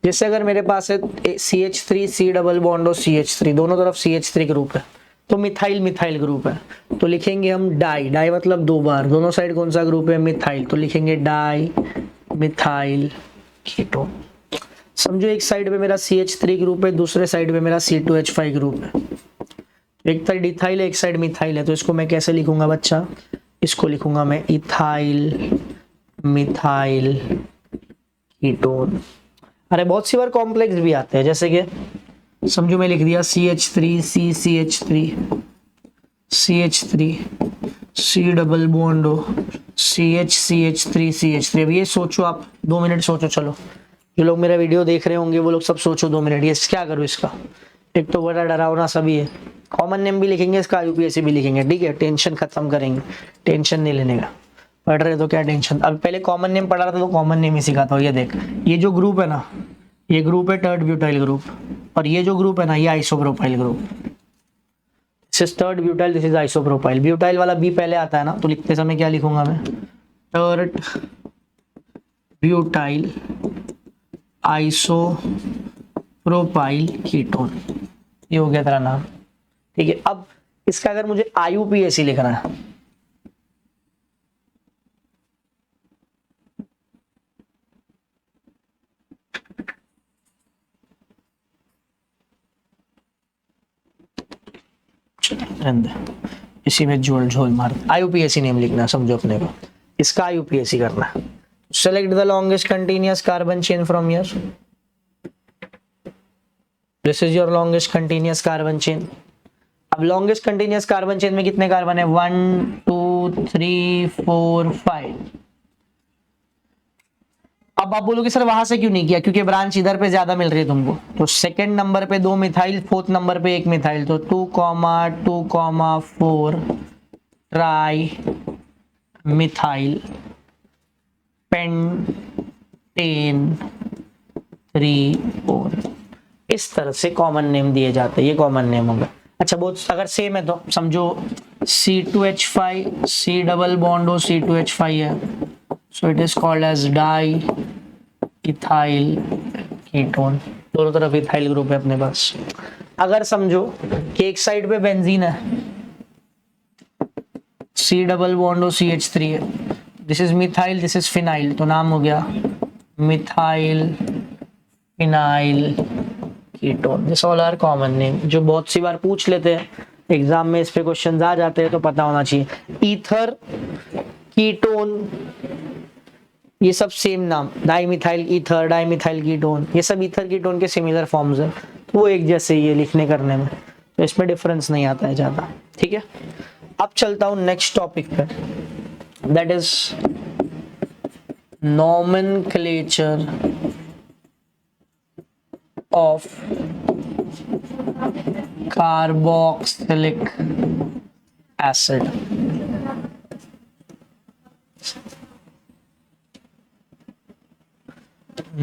जैसे अगर मेरे पास है CH3 C डबल बॉन्ड और CH3, दोनों तरफ CH3 ग्रुप है, तो मिथाइल मिथाइल ग्रुप है, तो लिखेंगे हम डाई, डाई मतलब 2 बार, दोनों साइड कौन सा ग्रुप है, मिथाइल, तो लिखेंगे डाई मिथाइल कीटोन। समझो एक साइड पे मेरा CH3 ग्रुप है, दूसरे साइड पे मेरा C2H5 ग्रुप है, एक साइड इथाइल है एक साइड मिथाइल है, तो इसको मैं कैसे लिखूंगा बच्चा, इसको लिखूंगा मैं इथाइल मिथाइल कीटोन। अरे बहुत सी बार कॉम्प्लेक्स भी आते हैं, जैसे कि समझो मैं लिख दिया CH3 CCH3 CH3 C double bond O CH3 CH3। अब ये सोचो आप 2 मिनट सोचो, चलो जो लोग मेरा वीडियो देख रहे होंगे वो लोग सब सोचो 2 मिनट, ये क्या करूँ इसका, एक तो बड़ा डरावना सभी है, कॉमन नेम भी लिखेंगे इसका, यूपीएससी भी लिखेंगे, ठीक है, टेंशन खत्म करेंगे, टेंशन नहीं लेने का, पढ़ रहे तो क्या टेंशन। अब पहले कॉमन नेम पढ़ा रहा था तो कॉमन नेम ही सिखाता हूँ। ये देख, ये जो ग्रुप है ना, ये ग्रुप है थर्ड ब्यूटाइल ग्रुप, और ये जो ग्रुप है ना, ये isopropyl group. This is third butyl, this is isopropyl. Butyl वाला बी पहले आता है ना, तो लिखते समय क्या लिखूंगा मैं, थर्ड ब्यूटाइल आइसोप्रोपाइल कीटोन, ये हो गया तेरा नाम, ठीक है। अब इसका अगर मुझे आईयूपीएसी लिखना है, इसी में झोल झोल मार, आईयूपीएसी नेम लिखना, समझो अपने को, इसका आईयूपीएसी करना है। Select the longest continuous carbon chain from here, this is your longest continuous carbon chain. अब लॉन्गेस्ट कंटिन्यूअस कार्बन चेन में कितने कार्बन है, 1 2 3 4 5। अब आप बोलोगे सर वहां से क्यों नहीं किया, क्योंकि ब्रांच इधर पे ज्यादा मिल रही है तुमको, तो सेकंड नंबर पे 2 मिथाइल, फोर्थ नंबर पे 1 मिथाइल, तो 2,2,4 ट्राई मिथाइल पेंटेन 3 4। इस तरह से कॉमन नेम दिए जाते हैं, ये कॉमन नेम होगा। अच्छा बहुत अगर सेम है तो समझो C2H5 C डबल बॉन्ड हो C2H5 है, so it is called as di ethyl ketone, दोनों तरफ इथाइल ग्रुप है अपने पास। अगर समझो कि एक साइड पे बेंजीन है, C डबल बॉन्ड हो CH3 है, this is methyl, this is phenyl, तो नाम हो गया methyl phenyl ketone. This all are common name, जो बहुत सी बार पूछ लेते हैं एग्जाम में, इस पे क्वेश्चंस आ जाते हैं, तो पता होना चाहिए। ईथर कीटोन, ये सब सेम नाम, डाइमिथाइल ईथर, डाइमिथाइल कीटोन, ये सब ईथर कीटोन के सिमिलर फॉर्म्स हैं, तो वो एक जैसे ही है लिखने करने में, तो इसमें डिफरेंस नहीं आता है ज्यादा, ठीक है। अब चलता हूं नेक्स्ट टॉपिक पे, that is nomenclature of carboxylic acid।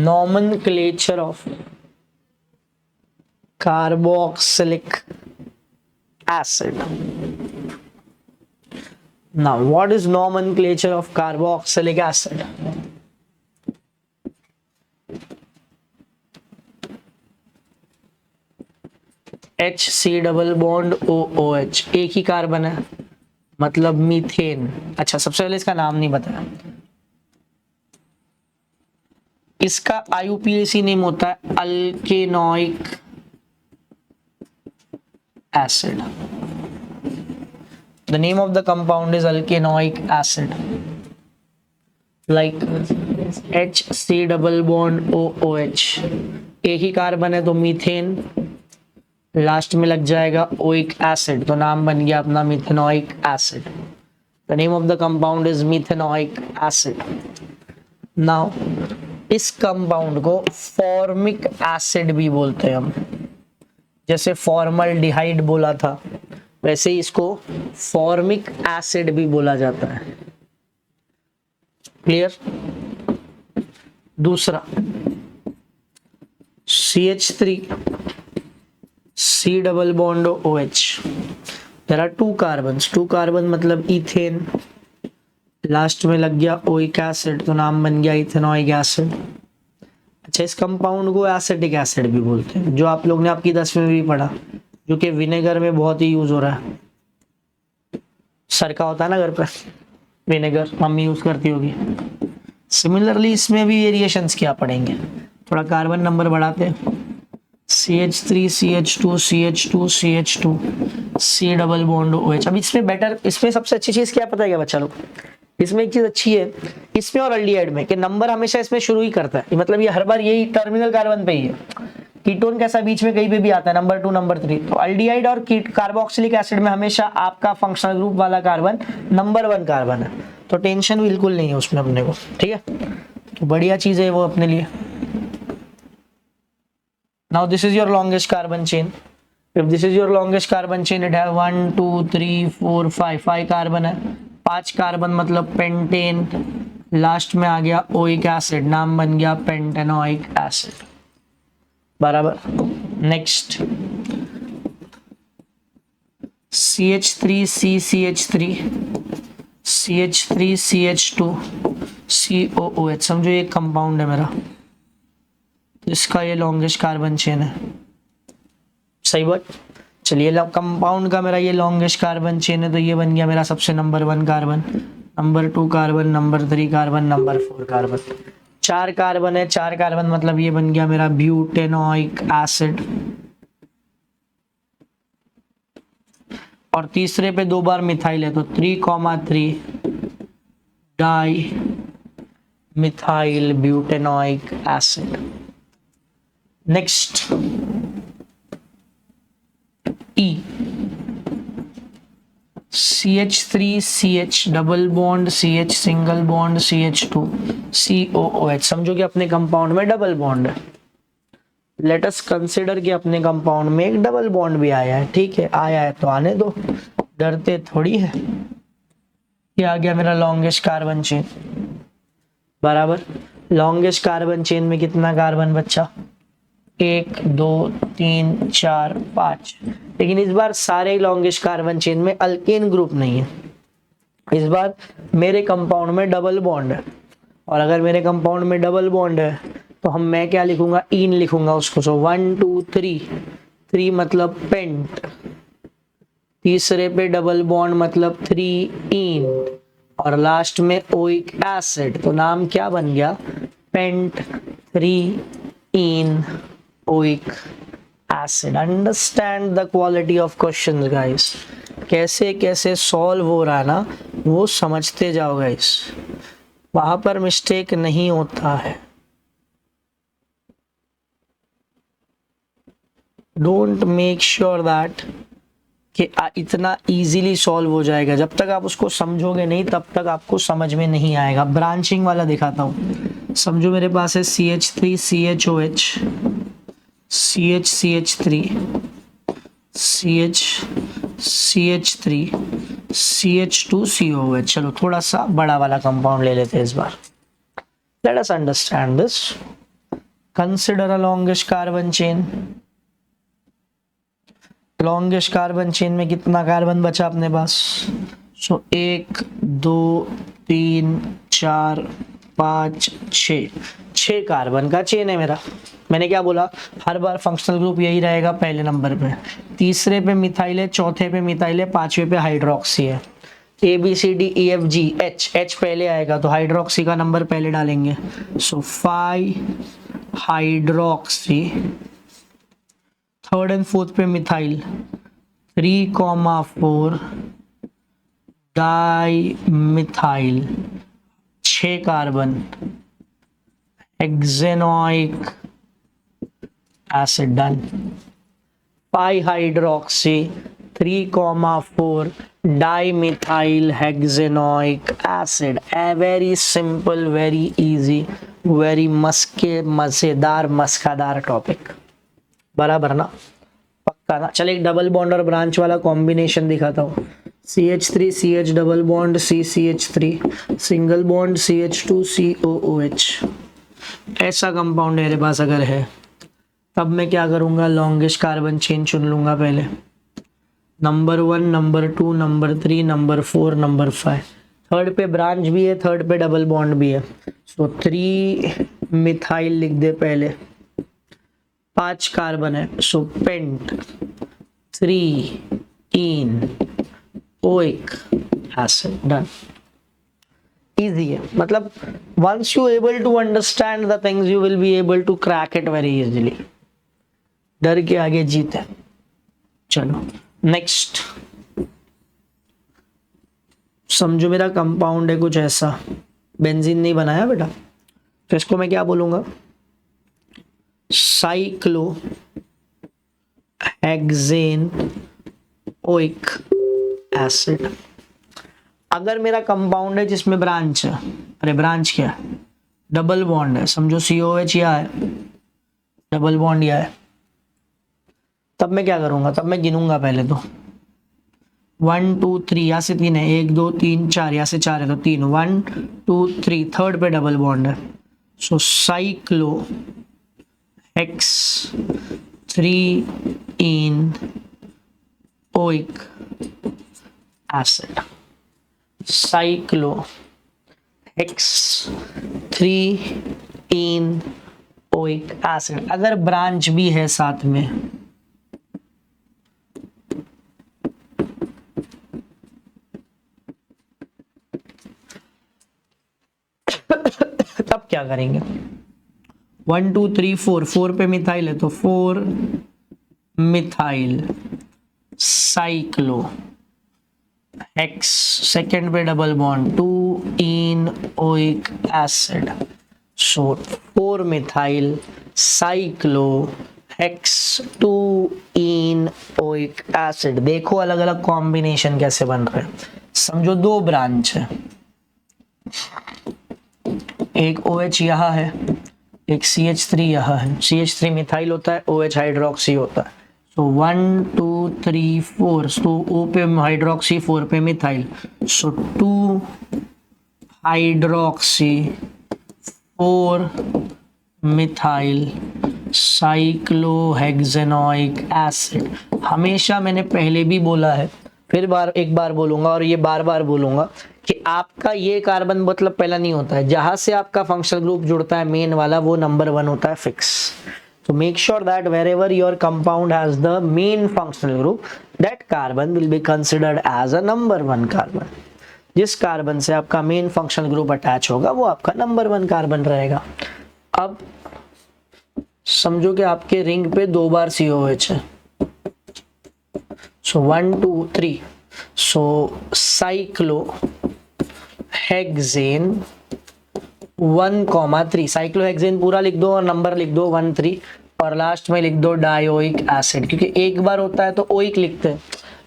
Nomenclature of carboxylic acid। Now what is nomenclature of carboxylic acid? HC double bond OOH, एक ही कार्बन है, मतलब मीथेन। अच्छा सबसे पहले इसका नाम नहीं बताया, इसका आईयूपीएसी नेम होता है alkanoic acid. The name of the compound is alkanoic acid, like HC double bond OOH, एक ही कार्बन है तो मीथेन, लास्ट में लग जाएगा ओइक एसिड, तो नाम बन गया अपना methanoic acid. The name of the compound is methanoic acid. Now इस कंपाउंड को फॉर्मिक एसिड भी बोलते हैं हम, जैसे फॉर्मल्डिहाइड बोला था वैसे ही इसको फॉर्मिक एसिड भी बोला जाता है, क्लियर। दूसरा CH3 C double bond OH, there are 2 carbons, 2 carbon मतलब इथेन, लास्ट में लग गया ओइक एसिड, तो नाम बन गया इथेनोइक एसिड। अच्छा इस कंपाउंड को एसिटिक एसिड भी बोलते हैं, जो आप लोग ने आपकी 10वीं में भी पढ़ा, जो कि विनेगर में बहुत ही यूज हो रहा है। सरका होता है ना घर पर विनेगर, मम्मी यूज करती होगी। सिमिलरली इसमें भी वेरिएशंस क्या पढ़ेंगे, थोड़ा कार्बन नंबर बढ़ाते हैं, CH3 CH2 CH2 CH2 C double bond OH। अब इसमें बेटर, इसमें सबसे अच्छी चीज क्या पता है क्या बच्चा लोग, इसमें एक चीज अच्छी है इसमें और एल्डिहाइड में कि नंबर हमेशा इसमें शुरू ही करता है, मतलब ये हर बार यही टर्मिनल कार्बन पे ही है। कीटोन कैसा बीच में कहीं पे भी आता है, नंबर 2 नंबर 3, तो एल्डिहाइड और कार्बोक्सिलिक एसिड में हमेशा आपका फंक्शनल ग्रुप वाला कार्बन नंबर 1 कार्बन है, तो टेंशन बिल्कुल नहीं है उसमें अपने को, ठीक है। तो बढ़िया चीज है वो अपने लिए। Now this is your longest carbon chain, if this is your longest carbon chain, it have 1 2 3 4 5 carbon है, 5 कार्बन मतलब पेंटेन, लास्ट में आ गया ओइक एसिड, नाम बन गया पेंटेनोइक एसिड, बराबर। Next CH3 CCH3 CH3 CH2 COOH, समझो ये कंपाउंड है मेरा, इसका ये लॉन्गेस्ट कार्बन चेन है, सही बात। चलिए कंपाउंड का मेरा ये लॉन्गेस्ट कार्बन चेन है, तो ये बन गया मेरा सबसे number 1 carbon, number 2 carbon, number 3 carbon, number 4 carbon. 4 carbon है, 4 कार्बन मतलब ये बन गया मेरा ब्यूटेनोइक एसिड, और तीसरे पे 2 बार मिथाइल है, तो 3,3 di methyl butanoic acid. Next E, CH3CH double bond, CH single bond, CH2 COOH, समझो कि अपने कंपाउंड में डबल बॉन्ड है। लेट अस कंसिडर कि अपने कंपाउंड में एक डबल बॉन्ड भी आया है, ठीक है, आया है तो आने दो, डरते थोड़ी है। ये आ गया मेरा लॉन्गेस्ट कार्बन चेन, बराबर। लॉन्गेस्ट कार्बन चेन में कितना कार्बन बचा? 1 2 3 4 5, लेकिन इस बार सारे लॉन्गेस्ट कार्बन चेन में अल्केन ग्रुप नहीं है, इस बार मेरे कंपाउंड में डबल बॉन्ड है, और अगर मेरे कंपाउंड में डबल बॉन्ड है तो मैं क्या लिखूंगा? इन लिखूंगा उसको। सो 1 2 3, 3 मतलब पेंट, तीसरे पे डबल बॉन्ड मतलब 3 इन, और लास्ट में ओइक एसिड, तो नाम क्या बन गया? Pent 3 en oic acid. Understand the quality of question guys, कैसे कैसे सॉल्व हो रहा है ना, वो समझते जाओ गाइस, वहां पर मिस्टेक नहीं होता है। डोंट मेक श्योर दैट कि इतना इजीली सॉल्व हो जाएगा, जब तक आप उसको समझोगे नहीं तब तक आपको समझ में नहीं आएगा। ब्रांचिंग वाला दिखाता हूँ, समझो मेरे पास है CH3 CHOH, CH CH3 CH CH3 CH2 COOH। चलो थोड़ा सा बड़ा वाला कंपाउंड ले लेते हैं इस बार। Let us understand this. Consider a longest carbon chain. Longest carbon chain में कितना कार्बन बचा अपने पास? सो 1 2 3 4 5 6 कार्बन का चेन है मेरा। मैंने क्या बोला? हर बार फंक्शनल ग्रुप यही रहेगा पहले नंबर पे, तीसरे पे मिथाइल है, चौथे पे मिथाइल है, पांचवे पे हाइड्रोक्सी है। ABCDEFG H पहले आएगा तो हाइड्रोक्सी का नंबर पहले डालेंगे। So 5 hydroxy, third and fourth पे methyl 3,4 di methyl, 6 carbon, hexanoic acid done. 5 hydroxy 3,4 dimethyl hexanoic acid. Very simple, very easy, very मजेदार मस्कादार टॉपिक, बराबर ना? पक्का ना? चल एक डबल बॉन्ड और ब्रांच वाला कॉम्बिनेशन दिखाता हूँ। CH3 CH double bond CCH3 single bond CH2 COOH। ऐसा कंपाउंड मेरे पास अगर है तब मैं क्या करूँगा? लॉन्गेस्ट कार्बन चेन चुन लूँगा पहले, number 1 number 2 number 3 number 4 number 5। Third पे ब्रांच भी है, थर्ड पे डबल बॉन्ड भी है। सो 3 मिथाइल लिख दे पहले, 5 कार्बन है, सो paint 3 en oic acid done. Easy है, मतलब once you able to understand the things you will be able to crack it very easily। डर के आगे जीत है। चलो नेक्स्ट, समझो मेरा कंपाउंड है कुछ ऐसा, बेंजीन नहीं बनाया बेटा, तो इसको मैं क्या बोलूंगा? Cyclo hexane oic acid. अगर मेरा कंपाउंड है जिसमें ब्रांच है, अरे ब्रांच क्या है? डबल बॉन्ड है, समझो COH या है, डबल बॉन्ड या है, तब मैं क्या करूंगा, तब मैं गिनूंगा पहले तो 1 2 3, यहाँ से 3 है, 1 2 3 4, यहाँ से 4 है तो 3, 1 2 3, थर्ड पे डबल बॉन्ड है, सो cyclo hex 3 en oic acid, cyclo hex 3 en oic acid. अगर ब्रांच भी है साथ में तब क्या करेंगे, 1 2 3 4, 4 पे मिथाइल है तो 4 मिथाइल साइक्लो हेक्स, सेकेंड पे डबल बॉन्ड 2 इन ओइक एसिड, सो 4 मिथाइल साइक्लो हेक्स 2 इन ओइक एसिड। देखो अलग अलग कॉम्बिनेशन कैसे बन रहे हैं। समझो दो ब्रांच है, एक OH यहाँ है, एक CH3 यहाँ है। CH3 मिथाइल होता है, OH हाइड्रोक्सी होता है। सो 1 2 3 4, तो O पे हाइड्रोक्सी, 4 पे मिथाइल, सो 2 हाइड्रोक्सी 4 मिथाइल साइक्लोहेक्सेनोइक एसिड। हमेशा मैंने पहले भी बोला है, फिर एक बार बोलूंगा और ये बार बार बोलूंगा कि आपका ये कार्बन मतलब पहला नहीं होता है, जहां से आपका फंक्शनल ग्रुप जुड़ता है मेन वाला, वो नंबर 1 होता है फिक्स। तो make sure that wherever your compound has the main functional group, that carbon will be considered as a number 1 carbon. जिस कार्बन से आपका मेन फंक्शनल ग्रुप अटैच होगा वो आपका नंबर 1 कार्बन रहेगा। अब समझो कि आपके रिंग पे 2 बार COH है, सो 1 2 3, सो साइक्लो हेक्सेन 1,3, साइक्लोहेक्सेन पूरा लिख दो और नंबर लिख दो 1 3, और लास्ट में लिख दो डायोइक एसिड, क्योंकि एक बार होता है तो ओइक लिखते हैं,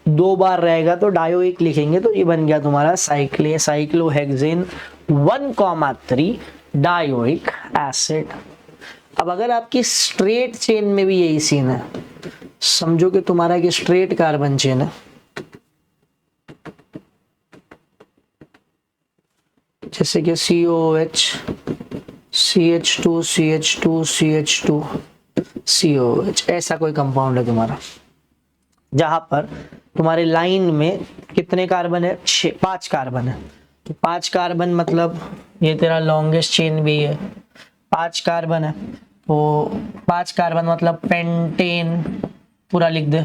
2 बार रहेगा तो डायोइक लिखेंगे। तो ये बन गया तुम्हारा साइक्लोहेक्सेन 1,3 डायोइक एसिड। अब अगर आपकी स्ट्रेट चेन में भी यही सीन है, समझो कि तुम्हारा एक स्ट्रेट कार्बन चेन है, जैसे कि COH CH2 CH2 CH2 COH, ऐसा कोई कंपाउंड है तुम्हारा, जहां पर तुम्हारे लाइन में कितने कार्बन है, 5 कार्बन है। तो 5 कार्बन मतलब ये तेरा लॉन्गेस्ट चेन भी है, 5 कार्बन है, तो 5 कार्बन मतलब पेंटेन पूरा लिख दे,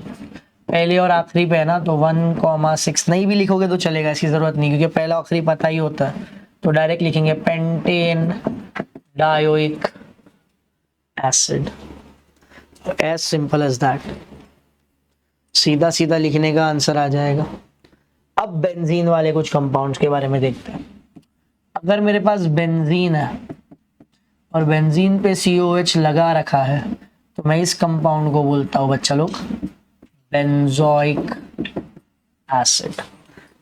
पहले और आखिरी पे है ना, तो 1,6 नहीं भी लिखोगे तो चलेगा, इसकी जरूरत नहीं, क्योंकि पहला आखिरी पता ही होता है। तो डायरेक्ट लिखेंगे pentane dioic acid, as simple as that, सीधा सीधा लिखने का आंसर आ जाएगा। अब बेंजीन वाले कुछ कंपाउंड्स के बारे में देखते हैं। अगर मेरे पास बेंजीन है और बेंजीन पे COH लगा रखा है, तो मैं इस कंपाउंड को बोलता हूँ बच्चा लोग benzoic acid.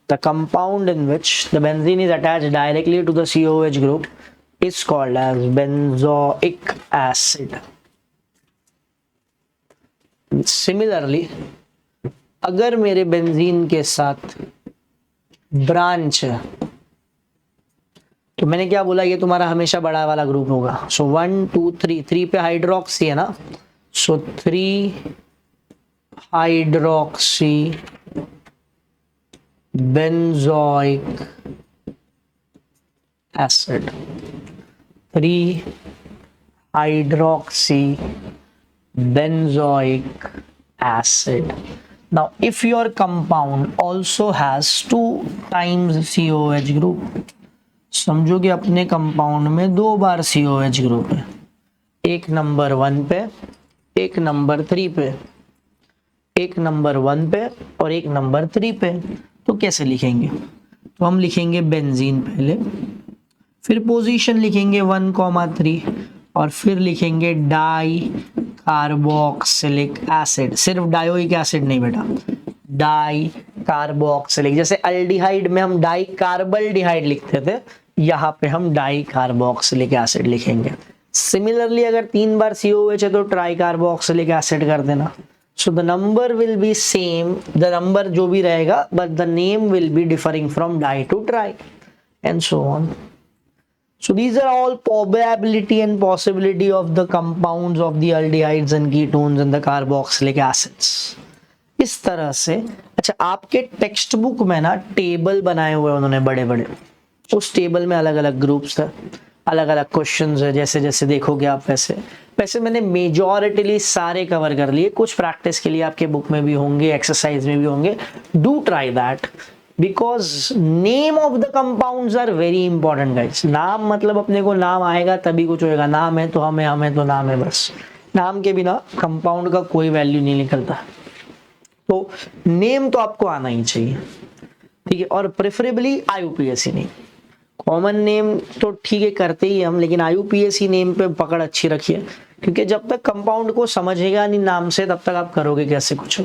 The compound in which the benzene is attached directly to the COH group is called as benzoic acid. Similarly, अगर मेरे बेंजीन के साथ ब्रांच है, तो मैंने क्या बोला, ये तुम्हारा हमेशा बड़ा वाला ग्रुप होगा। सो 1 2 3, 3 पे हाइड्रोक्सी है ना, सो 3 hydroxy benzoic acid, 3 hydroxy benzoic acid। Now if your compound also has 2 times COH group, समझो कि अपने कंपाउंड में 2 बार COH ग्रुप है, एक नंबर 1 पे, एक नंबर 3 पे, एक नंबर 1 पे और एक नंबर 3 पे। तो कैसे लिखेंगे, तो हम लिखेंगे बेंजीन पहले, फिर पोजीशन लिखेंगे 1,3 और फिर लिखेंगे डाई कार्बोक्सिलिक एसिड। सिर्फ डायोइक एसिड नहीं बेटा, डाई कार्बोक्सिलिक, जैसे अल्डिहाइड में हम डाई कार्बल्डिहाइड लिखते थे, यहाँ पे हम डाई कार्बोक्सिलिक एसिड लिखेंगे। सिमिलरली अगर 3 बार COH है तो ट्राई कार्बोक्सिलिक एसिड कर देना। So the number will be same, the number जो भी रहेगा, but the name will be differing from di to tri, and so on. So these are all probability and possibility of the compounds of the aldehydes and ketones and the carboxylic acids. इस तरह से अच्छा, आपके text book में ना table बनाए हुए उन्होंने बड़े बड़े, उस टेबल में अलग अलग ग्रुप्स है, अलग अलग क्वेश्चंस है, जैसे जैसे देखोगे आप वैसे वैसे मैंने मेजॉरिटीली सारे कवर कर लिए, कुछ प्रैक्टिस के लिए आपके बुक में भी होंगे, एक्सरसाइज में भी होंगे. Do try that because name of the compounds are very important guys. नाम मतलब अपने को नाम आएगा तभी कुछ होएगा, नाम है तो हमें तो नाम है बस, नाम के बिना कंपाउंड का कोई वैल्यू नहीं निकलता. तो नेम तो आपको आना ही चाहिए, ठीक है, और preferably IUPAC name. Common name तो ठीक है करते ही हम, लेकिन आईयूपीएसी नेम पे पकड़ अच्छी रखिए, क्योंकि जब तक कंपाउंड को समझेगा नहीं नाम से तब तक आप करोगे कैसे कुछ.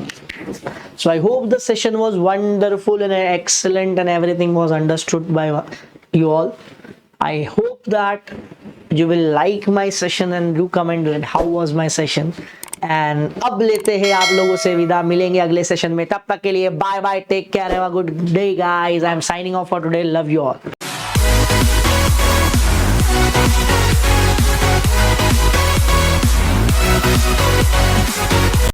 So I hope the session was wonderful and excellent and everything was understood by you all. I hope that you will like my session and do comment that how was my session. And अब लेते हैं आप लोगों से विदा, मिलेंगे अगले session में, तब तक के लिए bye bye, take care, have a good day guys. I am signing off for today, love you all.